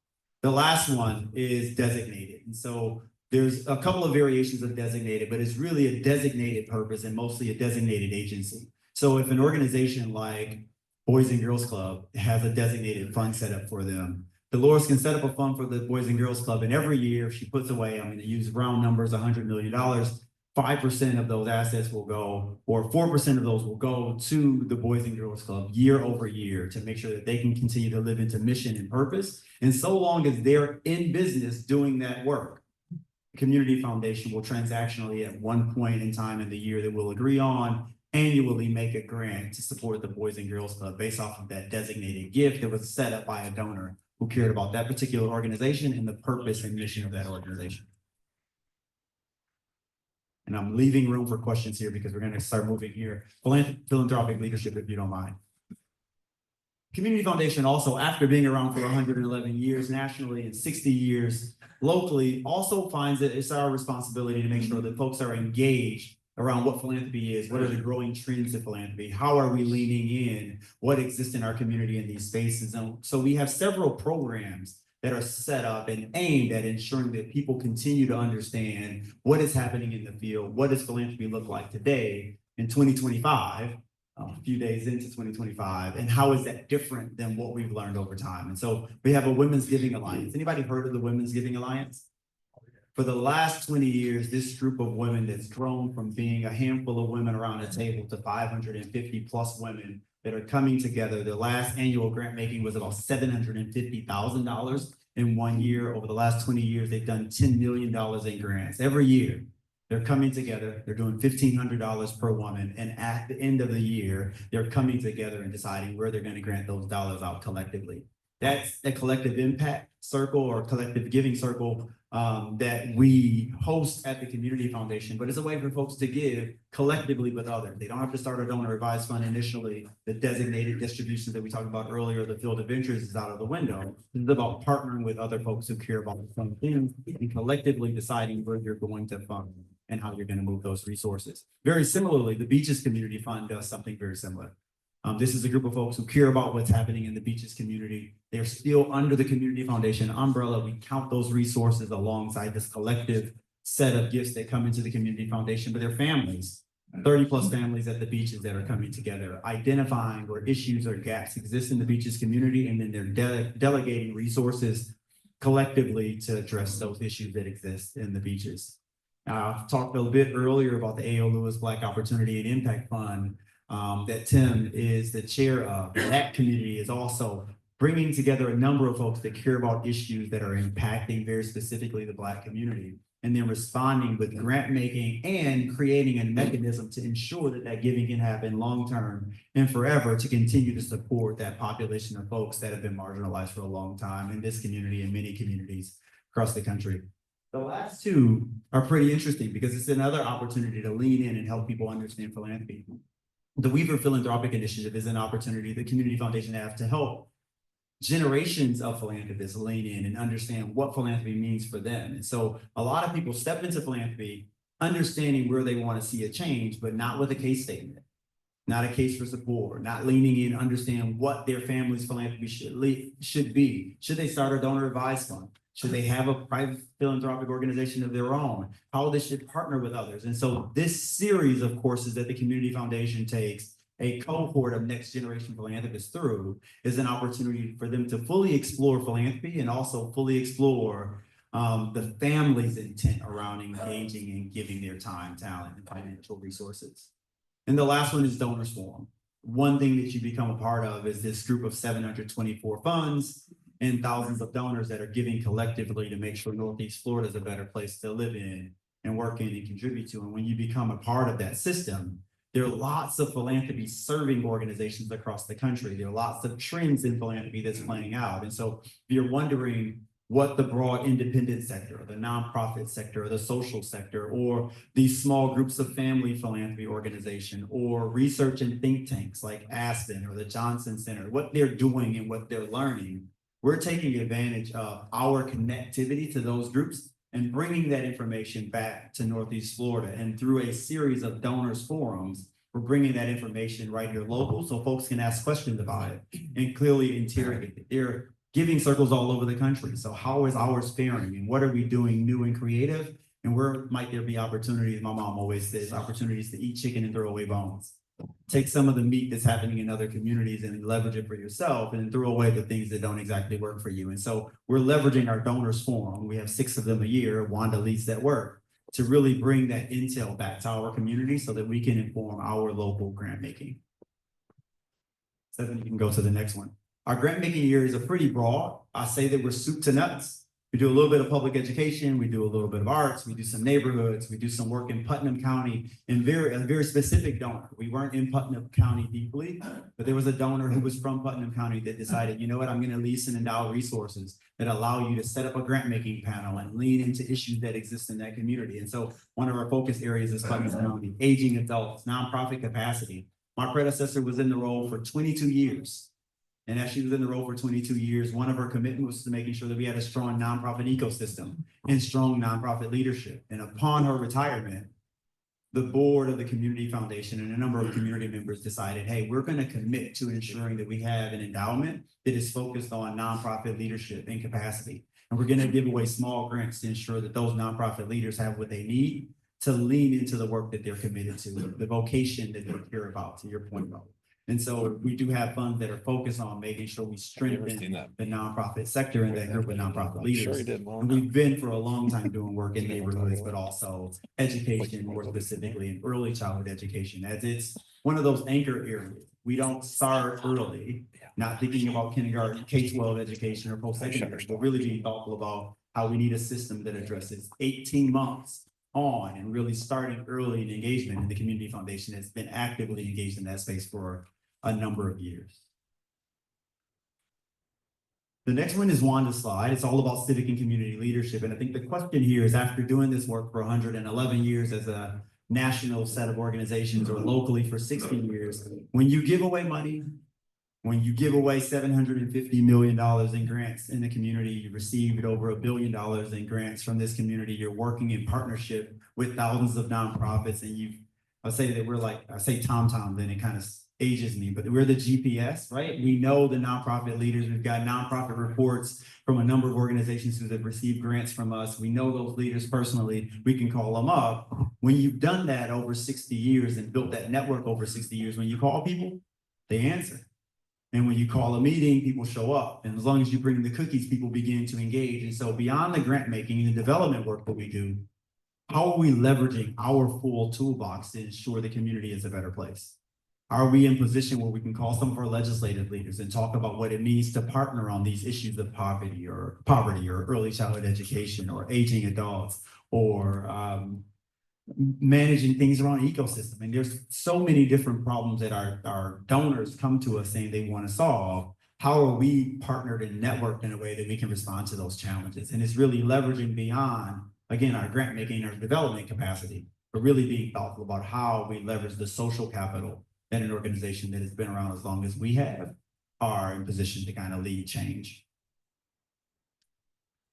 [SPEAKER 11] The last one is designated. And so there's a couple of variations of designated, but it's really a designated purpose and mostly a designated agency. So if an organization like Boys and Girls Club has a designated fund set up for them, Dolores can set up a fund for the Boys and Girls Club, and every year she puts away, I'm going to use round numbers, $100 million. 5% of those assets will go, or 4% of those will go to the Boys and Girls Club year over year to make sure that they can continue to live into mission and purpose. And so long as they're in business doing that work, Community Foundation will transactionally at one point in time in the year that we'll agree on annually make a grant to support the Boys and Girls Club based off of that designated gift that was set up by a donor who cared about that particular organization and the purpose and mission of that organization. And I'm leaving room for questions here because we're going to start moving here. Philanthropic leadership, if you don't mind. Community Foundation also, after being around for 111 years nationally and 60 years locally, also finds that it's our responsibility to make sure that folks are engaged around what philanthropy is, what are the growing trends of philanthropy, how are we leaning in, what exists in our community in these spaces. And so we have several programs that are set up and aimed at ensuring that people continue to understand what is happening in the field, what does philanthropy look like today in 2025, a few days into 2025, and how is that different than what we've learned over time. And so we have a Women's Giving Alliance. Anybody heard of the Women's Giving Alliance? For the last 20 years, this group of women that's grown from being a handful of women around a table to 550 plus women that are coming together. Their last annual grant making was about $750,000 in 1 year. Over the last 20 years, they've done $10 million in grants every year. They're coming together, they're doing $1,500 per woman, and at the end of the year, they're coming together and deciding where they're going to grant those dollars out collectively. That's a collective impact circle or collective giving circle that we host at the Community Foundation, but it's a way for folks to give collectively with others. They don't have to start a donor advised fund initially. The designated distributions that we talked about earlier, the field of interest is out of the window. It's about partnering with other folks who care about the same things and collectively deciding where you're going to fund and how you're going to move those resources. Very similarly, the Beaches Community Fund does something very similar. This is a group of folks who care about what's happening in the Beaches community. They're still under the Community Foundation umbrella. We count those resources alongside this collective set of gifts that come into the Community Foundation, but they're families, 30 plus families at the beaches that are coming together, identifying where issues or gaps exist in the Beaches community, and then they're delegating resources collectively to address those issues that exist in the beaches. I talked a little bit earlier about the A.O. Lewis Black Opportunity and Impact Fund that Tim is the chair of. That community is also bringing together a number of folks that care about issues that are impacting very specifically the Black community, and then responding with grant making and creating a mechanism to ensure that that giving can happen long-term and forever to continue to support that population of folks that have been marginalized for a long time in this community and many communities across the country. The last two are pretty interesting because it's another opportunity to lean in and help people understand philanthropy. The Weaver Philanthropic Initiative is an opportunity the Community Foundation has to help generations of philanthropists lean in and understand what philanthropy means for them. And so a lot of people step into philanthropy understanding where they want to see a change, but not with a case statement, not a case for support, not leaning in, understand what their family's philanthropy should be. Should they start a donor advised fund? Should they have a private philanthropic organization of their own? How they should partner with others? And so this series of courses that the Community Foundation takes a cohort of next generation philanthropists through is an opportunity for them to fully explore philanthropy and also fully explore the family's intent around engaging and giving their time, talent, and financial resources. And the last one is Donors Forum. One thing that you become a part of is this group of 724 funds and thousands of donors that are giving collectively to make sure Northeast Florida is a better place to live in and work in and contribute to. And when you become a part of that system, there are lots of philanthropy serving organizations across the country. There are lots of trends in philanthropy that's playing out. And so if you're wondering what the broad independent sector, or the nonprofit sector, or the social sector, or these small groups of family philanthropy organization, or research and think tanks like Aspen or the Johnson Center, what they're doing and what they're learning, we're taking advantage of our connectivity to those groups and bringing that information back to Northeast Florida. And through a series of donors forums, we're bringing that information right here local so folks can ask questions about it and clearly interrogate it. There are giving circles all over the country. So how is ours faring and what are we doing new and creative? And where might there be opportunities? My mom always says opportunities to eat chicken and throw away bones. Take some of the meat that's happening in other communities and leverage it for yourself and throw away the things that don't exactly work for you. And so we're leveraging our donors forum. We have 6 of them a year. Wanda leads that work to really bring that intel back to our community so that we can inform our local grant making. So then you can go to the next one. Our grant making years are pretty broad. I say that we're soup to nuts. We do a little bit of public education, we do a little bit of arts, we do some neighborhoods, we do some work in Putnam County and a very specific donor. We weren't in Putnam County deeply, but there was a donor who was from Putnam County that decided, you know what, I'm going to lease and endow resources that allow you to set up a grant making panel and lean into issues that exist in that community. And so one of our focus areas is Putnam County, aging adults, nonprofit capacity. My predecessor was in the role for 22 years. And as she was in the role for 22 years, one of her commitments was to making sure that we had a strong nonprofit ecosystem and strong nonprofit leadership. And upon her retirement, the board of the community foundation and a number of community members decided, hey, we're going to commit to ensuring that we have an endowment that is focused on nonprofit leadership and capacity. And we're going to give away small grants to ensure that those nonprofit leaders have what they need to lean into the work that they're committed to, the vocation that they care about, to your point about. And so we do have funds that are focused on making sure we strengthen the nonprofit sector and that group of nonprofit leaders. And we've been for a long time doing work in neighborhoods, but also education, more specifically in early childhood education, as it's one of those anchor areas. We don't start early, not thinking about kindergarten, K-12 education or post-secondary, but really being thoughtful about how we need a system that addresses 18 months on and really starting early in engagement. And the community foundation has been actively engaged in that space for a number of years. The next one is Wanda's slide. It's all about civic and community leadership. And I think the question here is, after doing this work for 111 years as a national set of organizations or locally for 60 years, when you give away money, when you give away $750 million in grants in the community, you received over $1 billion in grants from this community, you're working in partnership with thousands of nonprofits, and I'll say that we're like, I say TomTom, then it kind of ages me, but we're the GPS, right? We know the nonprofit leaders. We've got nonprofit reports from a number of organizations who have received grants from us. We know those leaders personally. We can call them up. When you've done that over 60 years and built that network over 60 years, when you call people, they answer. And when you call a meeting, people show up. And as long as you bring the cookies, people begin to engage. And so beyond the grant making and the development work that we do, how are we leveraging our full toolbox to ensure the community is a better place? Are we in position where we can call some of our legislative leaders and talk about what it means to partner on these issues of poverty or early childhood education or aging adults or managing things around ecosystem? And there's so many different problems that our donors come to us saying they want to solve. How are we partnered and networked in a way that we can respond to those challenges? And it's really leveraging beyond, again, our grant making, our development capacity, but really being thoughtful about how we leverage the social capital that an organization that has been around as long as we have are in position to kind of lead change.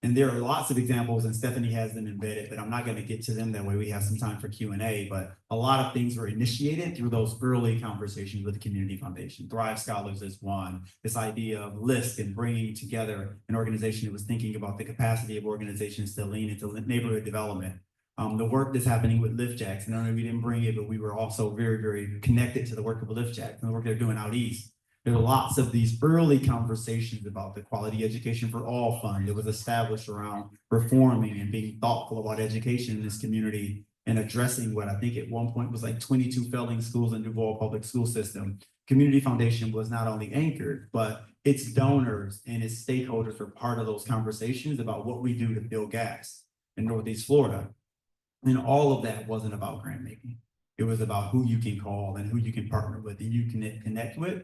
[SPEAKER 11] And there are lots of examples, and Stephanie has them embedded, but I'm not going to get to them that way. We have some time for Q&A, but a lot of things were initiated through those early conversations with the Community Foundation. Thrive Scholars is one. This idea of LISC and bringing together an organization that was thinking about the capacity of organizations to lean into neighborhood development. The work that's happening with LiftJax, and I know we didn't bring it, but we were also very, very connected to the work of LiftJax and the work they're doing out east. There are lots of these early conversations about the Quality Education for All Fund that was established around reforming and being thoughtful about education in this community and addressing what I think at one point was like 22 failing schools in Duval public school system. Community Foundation was not only anchored, but its donors and its stakeholders were part of those conversations about what we do to fill gaps in Northeast Florida. And all of that wasn't about grant making. It was about who you can call and who you can partner with and you can connect with.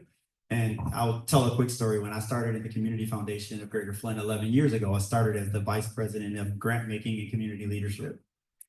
[SPEAKER 11] And I'll tell a quick story. When I started at the Community Foundation of Greater Flint 11 years ago, I started as the vice president of grant making and community leadership.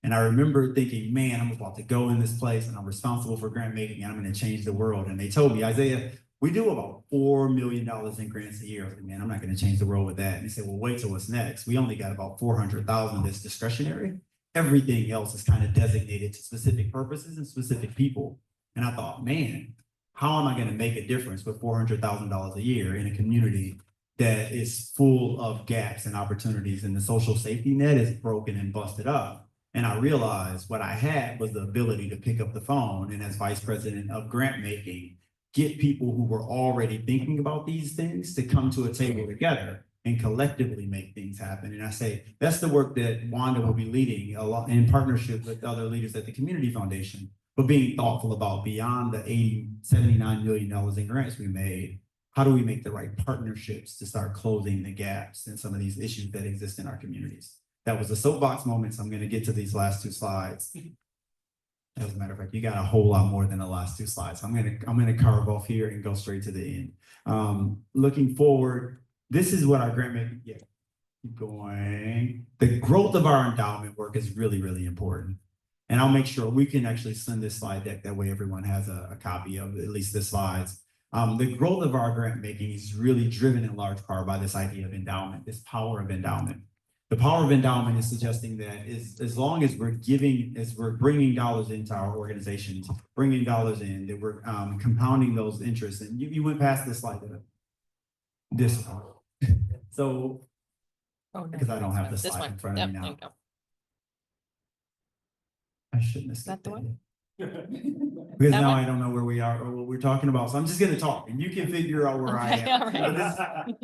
[SPEAKER 11] And I remember thinking, man, I'm about to go in this place and I'm responsible for grant making and I'm going to change the world. And they told me, Isaiah, we do about $4 million in grants a year. I was like, man, I'm not going to change the world with that. And they said, well, wait till what's next. We only got about 400,000 that's discretionary. Everything else is kind of designated to specific purposes and specific people. And I thought, man, how am I going to make a difference with $400,000 a year in a community that is full of gaps and opportunities and the social safety net is broken and busted up? And I realized what I had was the ability to pick up the phone and as vice president of grant making, get people who were already thinking about these things to come to a table together and collectively make things happen. And I say, that's the work that Wanda will be leading a lot in partnership with other leaders at the Community Foundation, but being thoughtful about beyond the $79 million in grants we made, how do we make the right partnerships to start closing the gaps in some of these issues that exist in our communities? That was a soapbox moment, so I'm gonna get to these last two slides. As a matter of fact, you got a whole lot more than the last two slides. I'm gonna carve off here and go straight to the end. Looking forward, this is what our grant making, keep going. The growth of our endowment work is really, really important. And I'll make sure we can actually send this slide deck. That way everyone has a copy of at least the slides. The growth of our grant making is really driven in large part by this idea of endowment, this power of endowment. The power of endowment is suggesting that as long as we're bringing dollars into our organizations, bringing dollars in, that we're compounding those interests. And you went past this slide, this one. So, because I don't have the slide in front of me now. I shouldn't have skipped that. Because now I don't know where we are or what we're talking about. So I'm just going to talk and you can figure out where I am.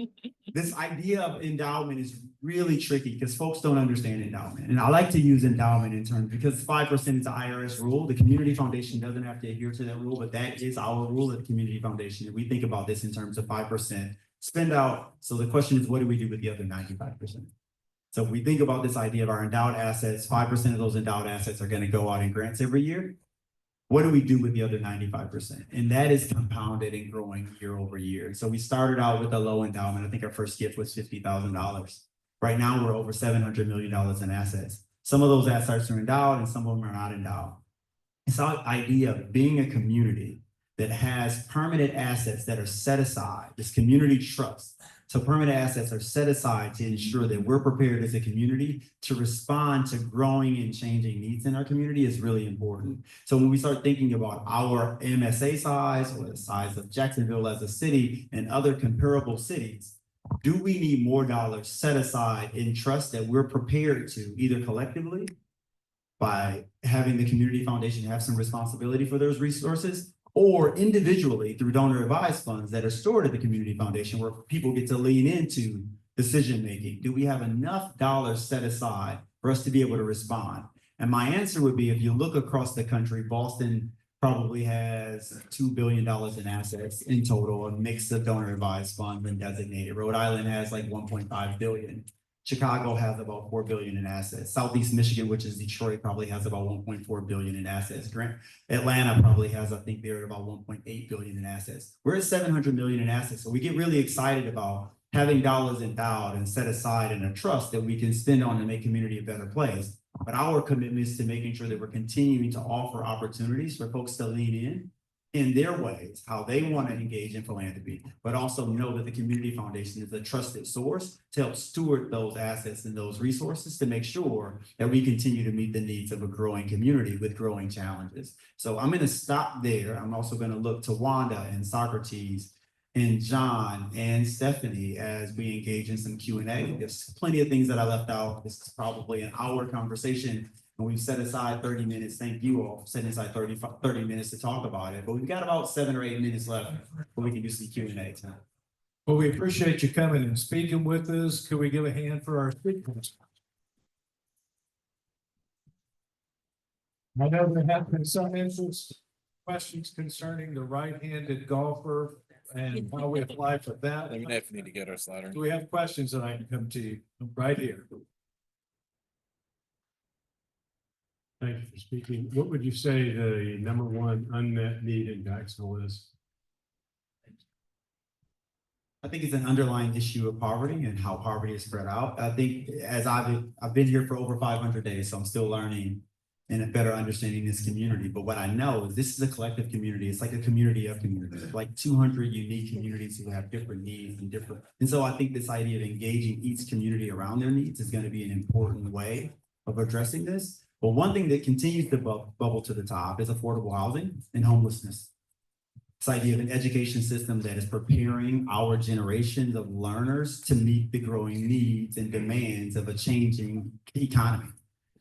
[SPEAKER 11] This idea of endowment is really tricky because folks don't understand endowment. And I like to use endowment in terms because 5% is the IRS rule. The Community Foundation doesn't have to adhere to that rule, but that is our rule at the Community Foundation. And we think about this in terms of 5% spend out. So the question is, what do we do with the other 95%? So if we think about this idea of our endowed assets, 5% of those endowed assets are going to go out in grants every year. What do we do with the other 95%? And that is compounded and growing year over year. So we started out with a low endowment. I think our first gift was $50,000. Right now, we're over $700 million in assets. Some of those assets are endowed and some of them are not endowed. It's the idea of being a community that has permanent assets that are set aside, this community trust. So permanent assets are set aside to ensure that we're prepared as a community to respond to growing and changing needs in our community is really important. So when we start thinking about our MSA size or the size of Jacksonville as a city and other comparable cities, do we need more dollars set aside in trust that we're prepared to either collectively by having the Community Foundation have some responsibility for those resources, or individually through donor advised funds that are stored at the Community Foundation where people get to lean into decision-making? Do we have enough dollars set aside for us to be able to respond? And my answer would be, if you look across the country, Boston probably has $2 billion in assets in total, a mix of donor advised funds and designated. Rhode Island has like 1.5 billion. Chicago has about 4 billion in assets. Southeast Michigan, which is Detroit, probably has about 1.4 billion in assets. Atlanta probably has, I think they're about 1.8 billion in assets. We're at 700 million in assets. So we get really excited about having dollars endowed and set aside in a trust that we can spend on to make community a better place. But our commitment is to making sure that we're continuing to offer opportunities for folks to lean in their ways, how they want to engage in philanthropy, but also know that the Community Foundation is a trusted source to help steward those assets and those resources to make sure that we continue to meet the needs of a growing community with growing challenges. So I'm going to stop there. I'm also going to look to Wanda and Socrates and John and Stephanie as we engage in some Q&A. There's plenty of things that I left out. This is probably an hour conversation. And we've set aside 30 minutes. Thank you all for setting aside 30 minutes to talk about it. But we've got about 7 or 8 minutes left where we can do some Q&A time.
[SPEAKER 2] Well, we appreciate you coming and speaking with us. Could we give a hand for our speakers? I know there have been some interest questions concerning the right-handed golfer and how we apply for that.
[SPEAKER 1] Let me know if you need to get our slider.
[SPEAKER 2] Do we have questions that I can come to you right here?
[SPEAKER 4] Thank you for speaking. What would you say the number one unmet need in Jacksonville is?
[SPEAKER 11] I think it's an underlying issue of poverty and how poverty is spread out. I think as I've been here for over 500 days, so I'm still learning and a better understanding this community. But what I know is this is a collective community. It's like a community of communities, like 200 unique communities who have different needs and different. And so I think this idea of engaging each community around their needs is going to be an important way of addressing this. But one thing that continues to bubble to the top is affordable housing and homelessness. This idea of an education system that is preparing our generations of learners to meet the growing needs and demands of a changing economy.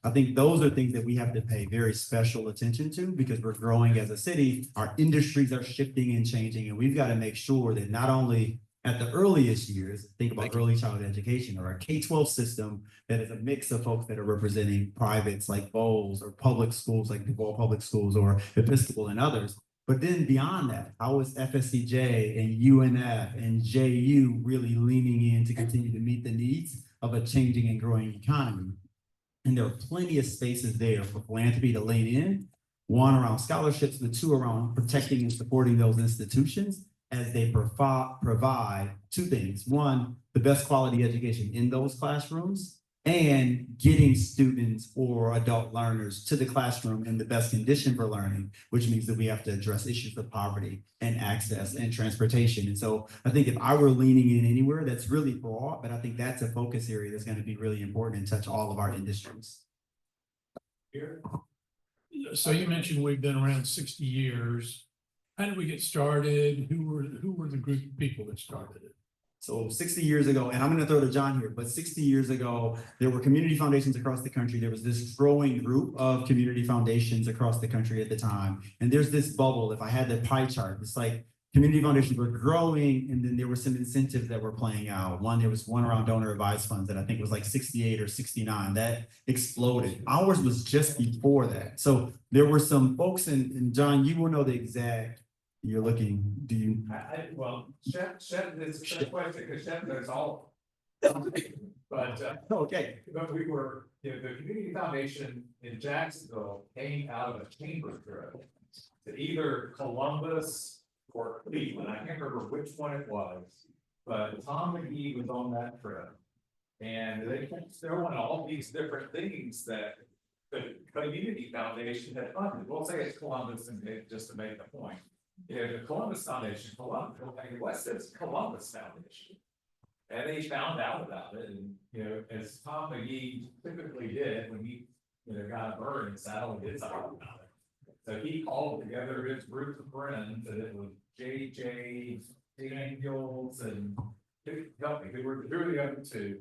[SPEAKER 11] I think those are things that we have to pay very special attention to because we're growing as a city, our industries are shifting and changing, and we've got to make sure that not only at the earliest years, think about early childhood education or our K-12 system that is a mix of folks that are representing privates like Bowles or public schools like DeVaul Public Schools or Episcopal and others. But then beyond that, how is FSCJ and UNF and JU really leaning in to continue to meet the needs of a changing and growing economy? And there are plenty of spaces there for philanthropy to lean in, one around scholarships, but two around protecting and supporting those institutions as they provide two things. One, the best quality education in those classrooms and getting students or adult learners to the classroom in the best condition for learning, which means that we have to address issues of poverty and access and transportation. And so I think if I were leaning in anywhere, that's really broad, but I think that's a focus area that's going to be really important and touch all of our industries.
[SPEAKER 4] Here. So you mentioned we've been around 60 years. How did we get started? Who were the group of people that started it?
[SPEAKER 11] So 60 years ago, and I'm going to throw to John here, but 60 years ago, there were community foundations across the country. There was this growing group of community foundations across the country at the time. And there's this bubble. If I had the pie chart, it's like community foundations were growing, and then there were some incentives that were playing out. There was one around donor advised funds that I think was like 68 or 69. That exploded. Ours was just before that. So there were some folks, and John, you will know the exact. You're looking, do you?
[SPEAKER 12] Well, Chef, this is a question, because Chef knows all. But,
[SPEAKER 11] Okay.
[SPEAKER 12] but we were, the community foundation in Jacksonville came out of a chamber trip to either Columbus or Cleveland. I can't remember which one it was, but Tom McGee was on that trip. And they kept throwing all these different things that the community foundation had funded. We'll say it's Columbus and just to make the point. The Columbus Foundation, West is Columbus Foundation. And they found out about it, and as Tom McGee typically did when he got a bird and saddle, he did something about it. So he called together his group of friends, and it was JJ, Daniels, and help me, who were the other two.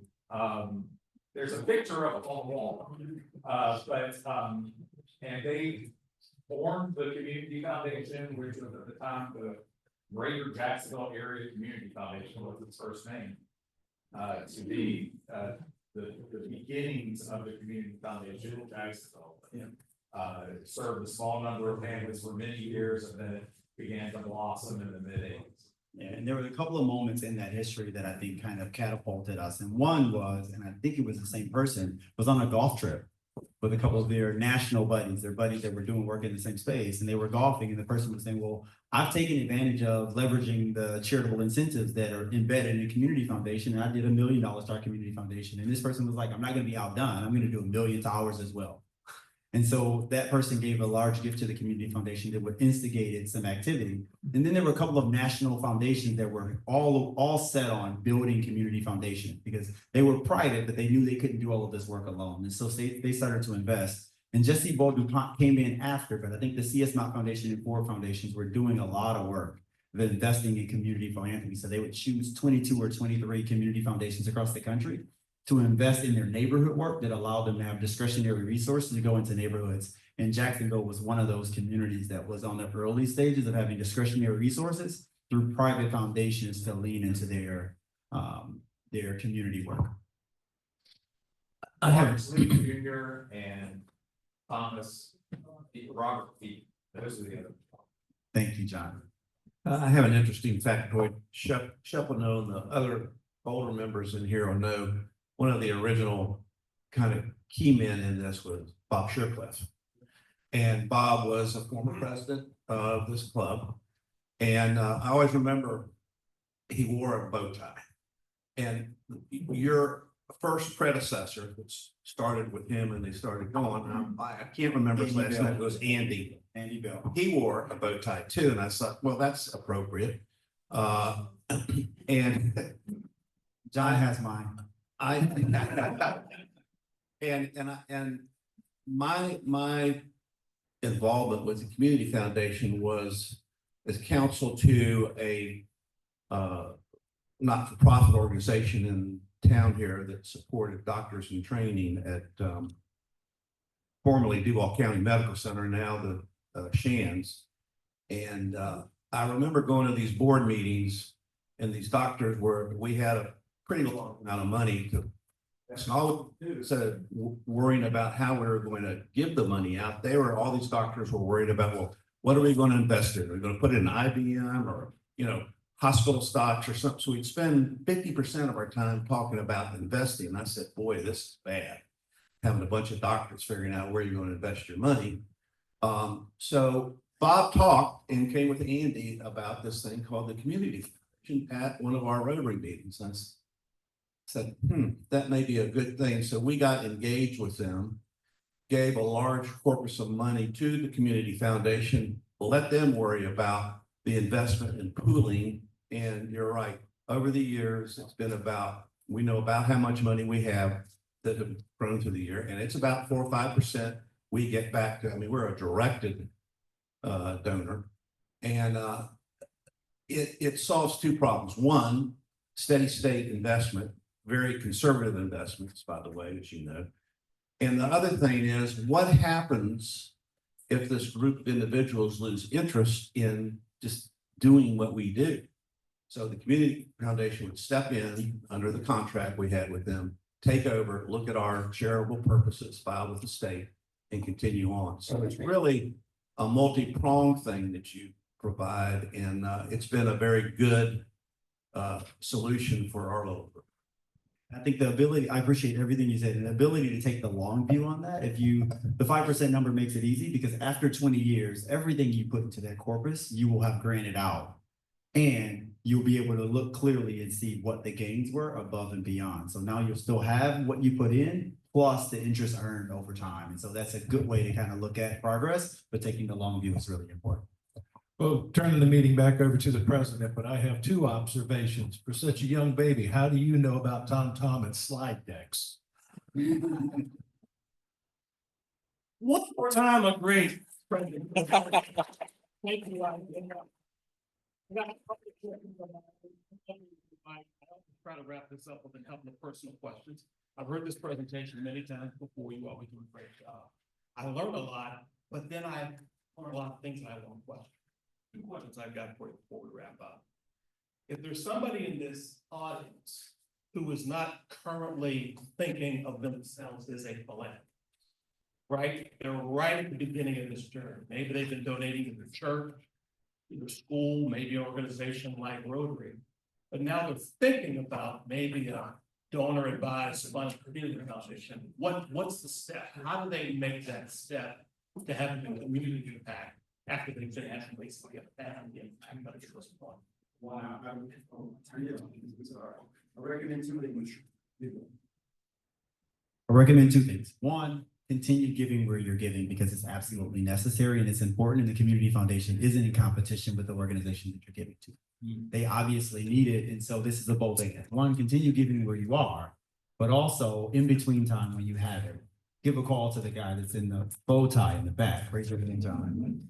[SPEAKER 12] There's a picture of it on the wall. And they formed the Community Foundation, which was at the time the Greater Jacksonville Area Community Foundation was its first name. To be the beginnings of the Community Foundation in Jacksonville. It served a small number of families for many years, and then it began to blossom in the mid-80s.
[SPEAKER 11] Yeah, and there were a couple of moments in that history that I think kind of catapulted us. And one was, and I think it was the same person, was on a golf trip with a couple of their national buddies, their buddies that were doing work in the same space, and they were golfing, and the person was saying, well, I've taken advantage of leveraging the charitable incentives that are embedded in a community foundation, and I did $1 million start community foundation. And this person was like, I'm not going to be outdone. I'm going to do $1 million as well. And so that person gave a large gift to the community foundation that would instigated some activity. And then there were a couple of national foundations that were all set on building community foundations because they were private, but they knew they couldn't do all of this work alone. And so they started to invest. And Jesse Ball DuPont came in after, but I think the CS Mount Foundation and Ford Foundations were doing a lot of work of investing in community philanthropy. So they would choose 22 or 23 community foundations across the country to invest in their neighborhood work that allowed them to have discretionary resources to go into neighborhoods. And Jacksonville was one of those communities that was on the early stages of having discretionary resources through private foundations to lean into their community work.
[SPEAKER 12] I have Lee Jr. and Thomas, Robert Feet. Those are the other.
[SPEAKER 11] Thank you, John.
[SPEAKER 13] I have an interesting factoid. Shep will know, and the other older members in here will know, one of the original kind of key men in this was Bob Shercliffe. And Bob was a former president of this club. And I always remember he wore a bow tie. And your first predecessor, which started with him and they started going, I can't remember his last name, it was Andy.
[SPEAKER 11] Andy Bell.
[SPEAKER 13] He wore a bow tie too, and I thought, well, that's appropriate. And
[SPEAKER 11] John has mine.
[SPEAKER 13] And my involvement with the community foundation was as counsel to a not-for-profit organization in town here that supported doctors in training at formerly Duval County Medical Center, now the Shands. And I remember going to these board meetings and these doctors we had a pretty long amount of money to, and all instead of worrying about how we were going to give the money out, all these doctors were worried about, well, what are we going to invest in? Are we going to put it in IBM or, hospital stocks or something? So we'd spend 50% of our time talking about investing. And I said, boy, this is bad. Having a bunch of doctors figuring out where you're going to invest your money. So Bob talked and came with Andy about this thing called the Community Foundation at one of our Rotary meetings. I said, that may be a good thing. So we got engaged with them, gave a large corpus of money to the Community Foundation, let them worry about the investment in pooling. And you're right, over the years, it's been we know about how much money we have that have grown through the year, and it's about 4 or 5% we get back to. I mean, we're a directed donor, and it solves two problems. One, steady state investment, very conservative investments, by the way, as you know. And the other thing is, what happens if this group of individuals lose interest in just doing what we do? So the Community Foundation would step in under the contract we had with them, take over, look at our charitable purposes, file with the state, and continue on. So it's really a multi-pronged thing that you provide, and it's been a very good solution for our local group.
[SPEAKER 11] I think I appreciate everything you said, and the ability to take the long view on that. The 5% number makes it easy because after 20 years, everything you put into that corpus, you will have granted out. And you'll be able to look clearly and see what the gains were above and beyond. So now you'll still have what you put in, plus the interest earned over time. And so that's a good way to kind of look at progress, but taking the long view is really important.
[SPEAKER 2] Well, turning the meeting back over to the president, but I have two observations. For such a young baby, how do you know about Tom and slide decks?
[SPEAKER 3] One more time, a great president. Thank you. I'll try to wrap this up with a couple of personal questions. I've heard this presentation many times before. You always do a great job. I learned a lot, but then I learned a lot of things that I want to question. Two questions I've got for you before we wrap up. If there's somebody in this audience who is not currently thinking of themselves as a philanthropist, right? They're right at the beginning of this journey. Maybe they've been donating to the church, either school, maybe an organization like Rotary, but now they're thinking about maybe a donor advised community foundation. What's the step? How do they make that step to have a community impact after they've been asked to get a family?
[SPEAKER 11] Wow. I recommend two things. I recommend two things. One, continue giving where you're giving because it's absolutely necessary and it's important, and the community foundation isn't in competition with the organization that you're giving to. They obviously need it, and so this is a bold thing. One, continue giving where you are, but also in between time when you have it, give a call to the guy that's in the bow tie in the back. Raise your hand, John.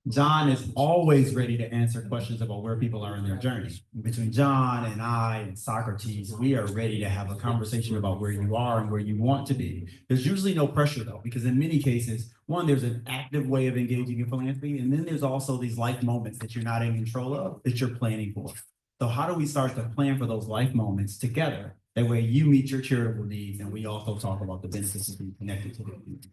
[SPEAKER 11] John is always ready to answer questions about where people are in their journey. Between John and I and Socrates, we are ready to have a conversation about where you are and where you want to be. There's usually no pressure though, because in many cases, one, there's an active way of engaging in philanthropy, and then there's also these life moments that you're not in control of that you're planning for. So how do we start to plan for those life moments together? That way you meet your charitable needs, and we also talk about the benefits of being connected to the community.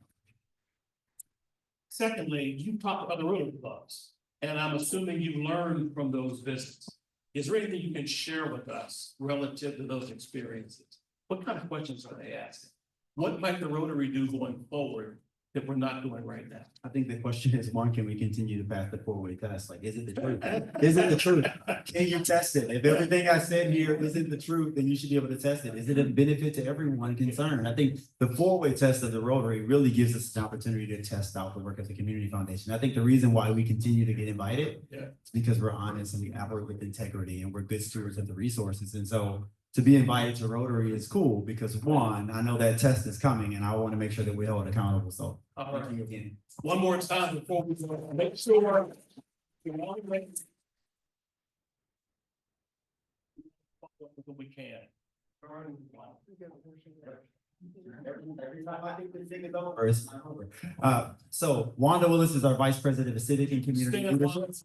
[SPEAKER 3] Secondly, you talked about the Rotary Clubs, and I'm assuming you learned from those visits. Is there anything you can share with us relative to those experiences? What kind of questions are they asking? What might the Rotary do going forward that we're not doing right now?
[SPEAKER 11] I think the question is, one, can we continue to pass the four-way test? Like, is it the truth? Is it the truth? Can you test it? If everything I said here isn't the truth, then you should be able to test it. Is it a benefit to everyone concerned? I think the four-way test of the Rotary really gives us an opportunity to test out the work of the community foundation. I think the reason why we continue to get invited is because we're honest and we operate with integrity and we're good stewards of the resources. And so to be invited to Rotary is cool because, one, I know that test is coming and I want to make sure that we're held accountable. So thank you again.
[SPEAKER 3] One more time before we go, make sure. We can.
[SPEAKER 11] So Wanda Willis is our Vice President of Civic and Community Leadership.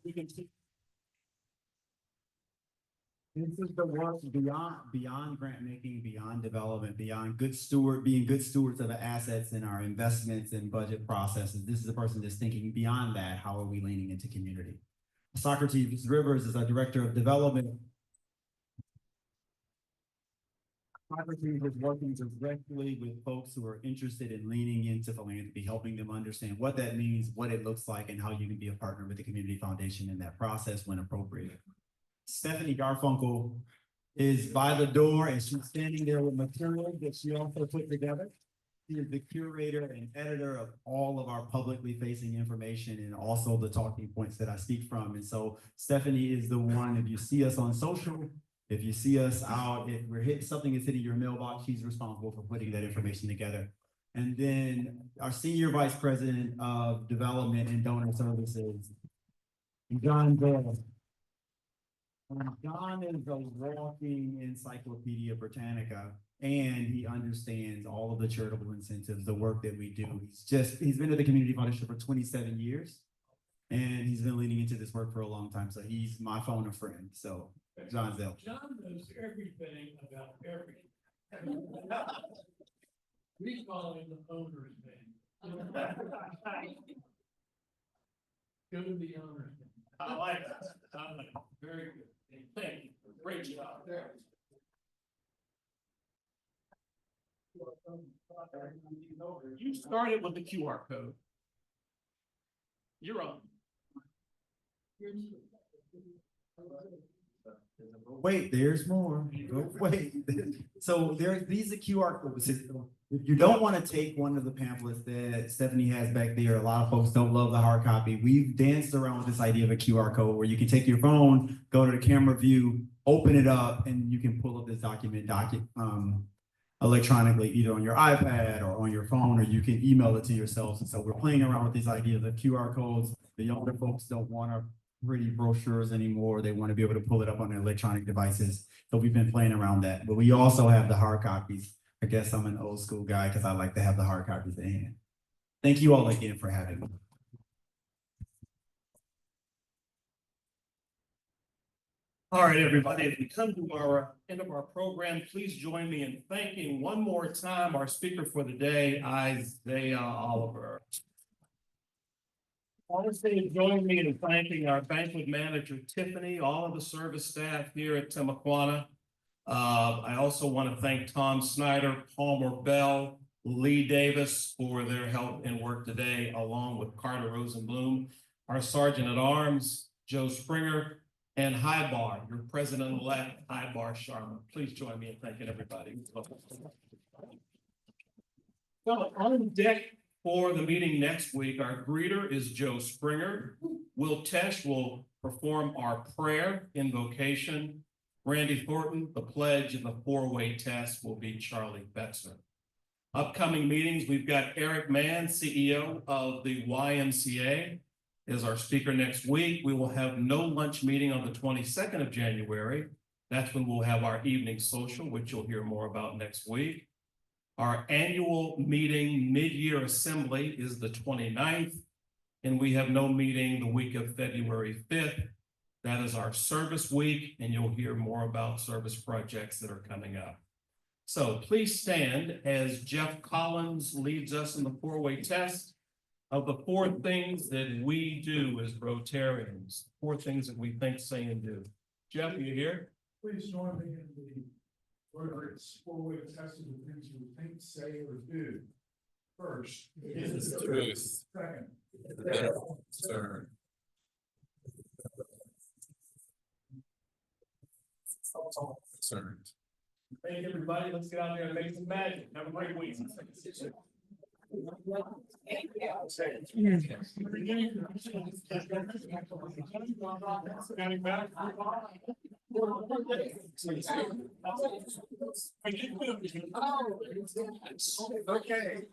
[SPEAKER 11] This is the work beyond grant making, beyond development, beyond being good stewards of the assets in our investments and budget processes. This is the person that's thinking beyond that. How are we leaning into community? Socrates Rivers is our Director of Development. Socrates is working directly with folks who are interested in leaning into philanthropy, helping them understand what that means, what it looks like, and how you can be a partner with the Community Foundation in that process when appropriate. Stephanie Garfunkel is by the door and she's standing there with material that she also put together. She is the curator and editor of all of our publicly facing information and also the talking points that I speak from. And so Stephanie is the one, if you see us on social, if you see us out, if we're hitting something that's hitting your mailbox, she's responsible for putting that information together. And then our Senior Vice President of Development and Donor Services, John Bell. John is a walking Encyclopedia Britannica, and he understands all of the charitable incentives, the work that we do. He's been at the Community Foundation for 27 years, and he's been leaning into this work for a long time. So he's my phone a friend. So John Zell.
[SPEAKER 3] John knows everything about everything. We call him the owner's man. Go to the owner's man. I like that. I like it. Very good. Thank you. Great job there. You started with the QR code. You're on.
[SPEAKER 11] Wait, there's more. Wait. So these are QR codes. If you don't want to take one of the pamphlets that Stephanie has back there, a lot of folks don't love the hard copy. We've danced around with this idea of a QR code where you can take your phone, go to the camera view, open it up, and you can pull up this document electronically, either on your iPad or on your phone, or you can email it to yourselves. And so we're playing around with these ideas of QR codes. The younger folks don't want to pretty brochures anymore. They want to be able to pull it up on their electronic devices. So we've been playing around that, but we also have the hard copies. I guess I'm an old school guy because I like to have the hard copies in hand. Thank you all again for having me.
[SPEAKER 3] All right, everybody, as we come to our end of our program, please join me in thanking one more time our speaker for the day, Isaiah Oliver. Also, join me in thanking our banquet manager, Tiffany, all of the service staff here at Timaquana. I also want to thank Tom Snyder, Palmer Bell, Lee Davis for their help and work today, along with Carter Rosenblum, our Sergeant at Arms, Joe Springer, and High Bar, your President-elect, High Bar Sharma. Please join me in thanking everybody. So on deck for the meeting next week, our greeter is Joe Springer. Will Tesh will perform our prayer invocation. Randy Thornton, the pledge, and the four-way test will be Charlie Betzner. Upcoming meetings, we've got Eric Mann, CEO of the YMCA, is our speaker next week. We will have no lunch meeting on the 22nd of January. That's when we'll have our evening social, which you'll hear more about next week. Our annual meeting, mid-year assembly, is the 29th, and we have no meeting the week of February 5th. That is our service week, and you'll hear more about service projects that are coming up. So please stand as Jeff Collins leads us in the four-way test of the four things that we do as Rotarians, four things that we think, say, and do. Jeff, are you here?
[SPEAKER 8] Please join me in the four-way test of the things we think, say, or do.
[SPEAKER 3] First.
[SPEAKER 1] is the truth,
[SPEAKER 3] Second.
[SPEAKER 1] the benefit concern. Concerned.
[SPEAKER 3] Thank you, everybody. Let's get out there and make some magic. Have a great week.
[SPEAKER 4] Okay.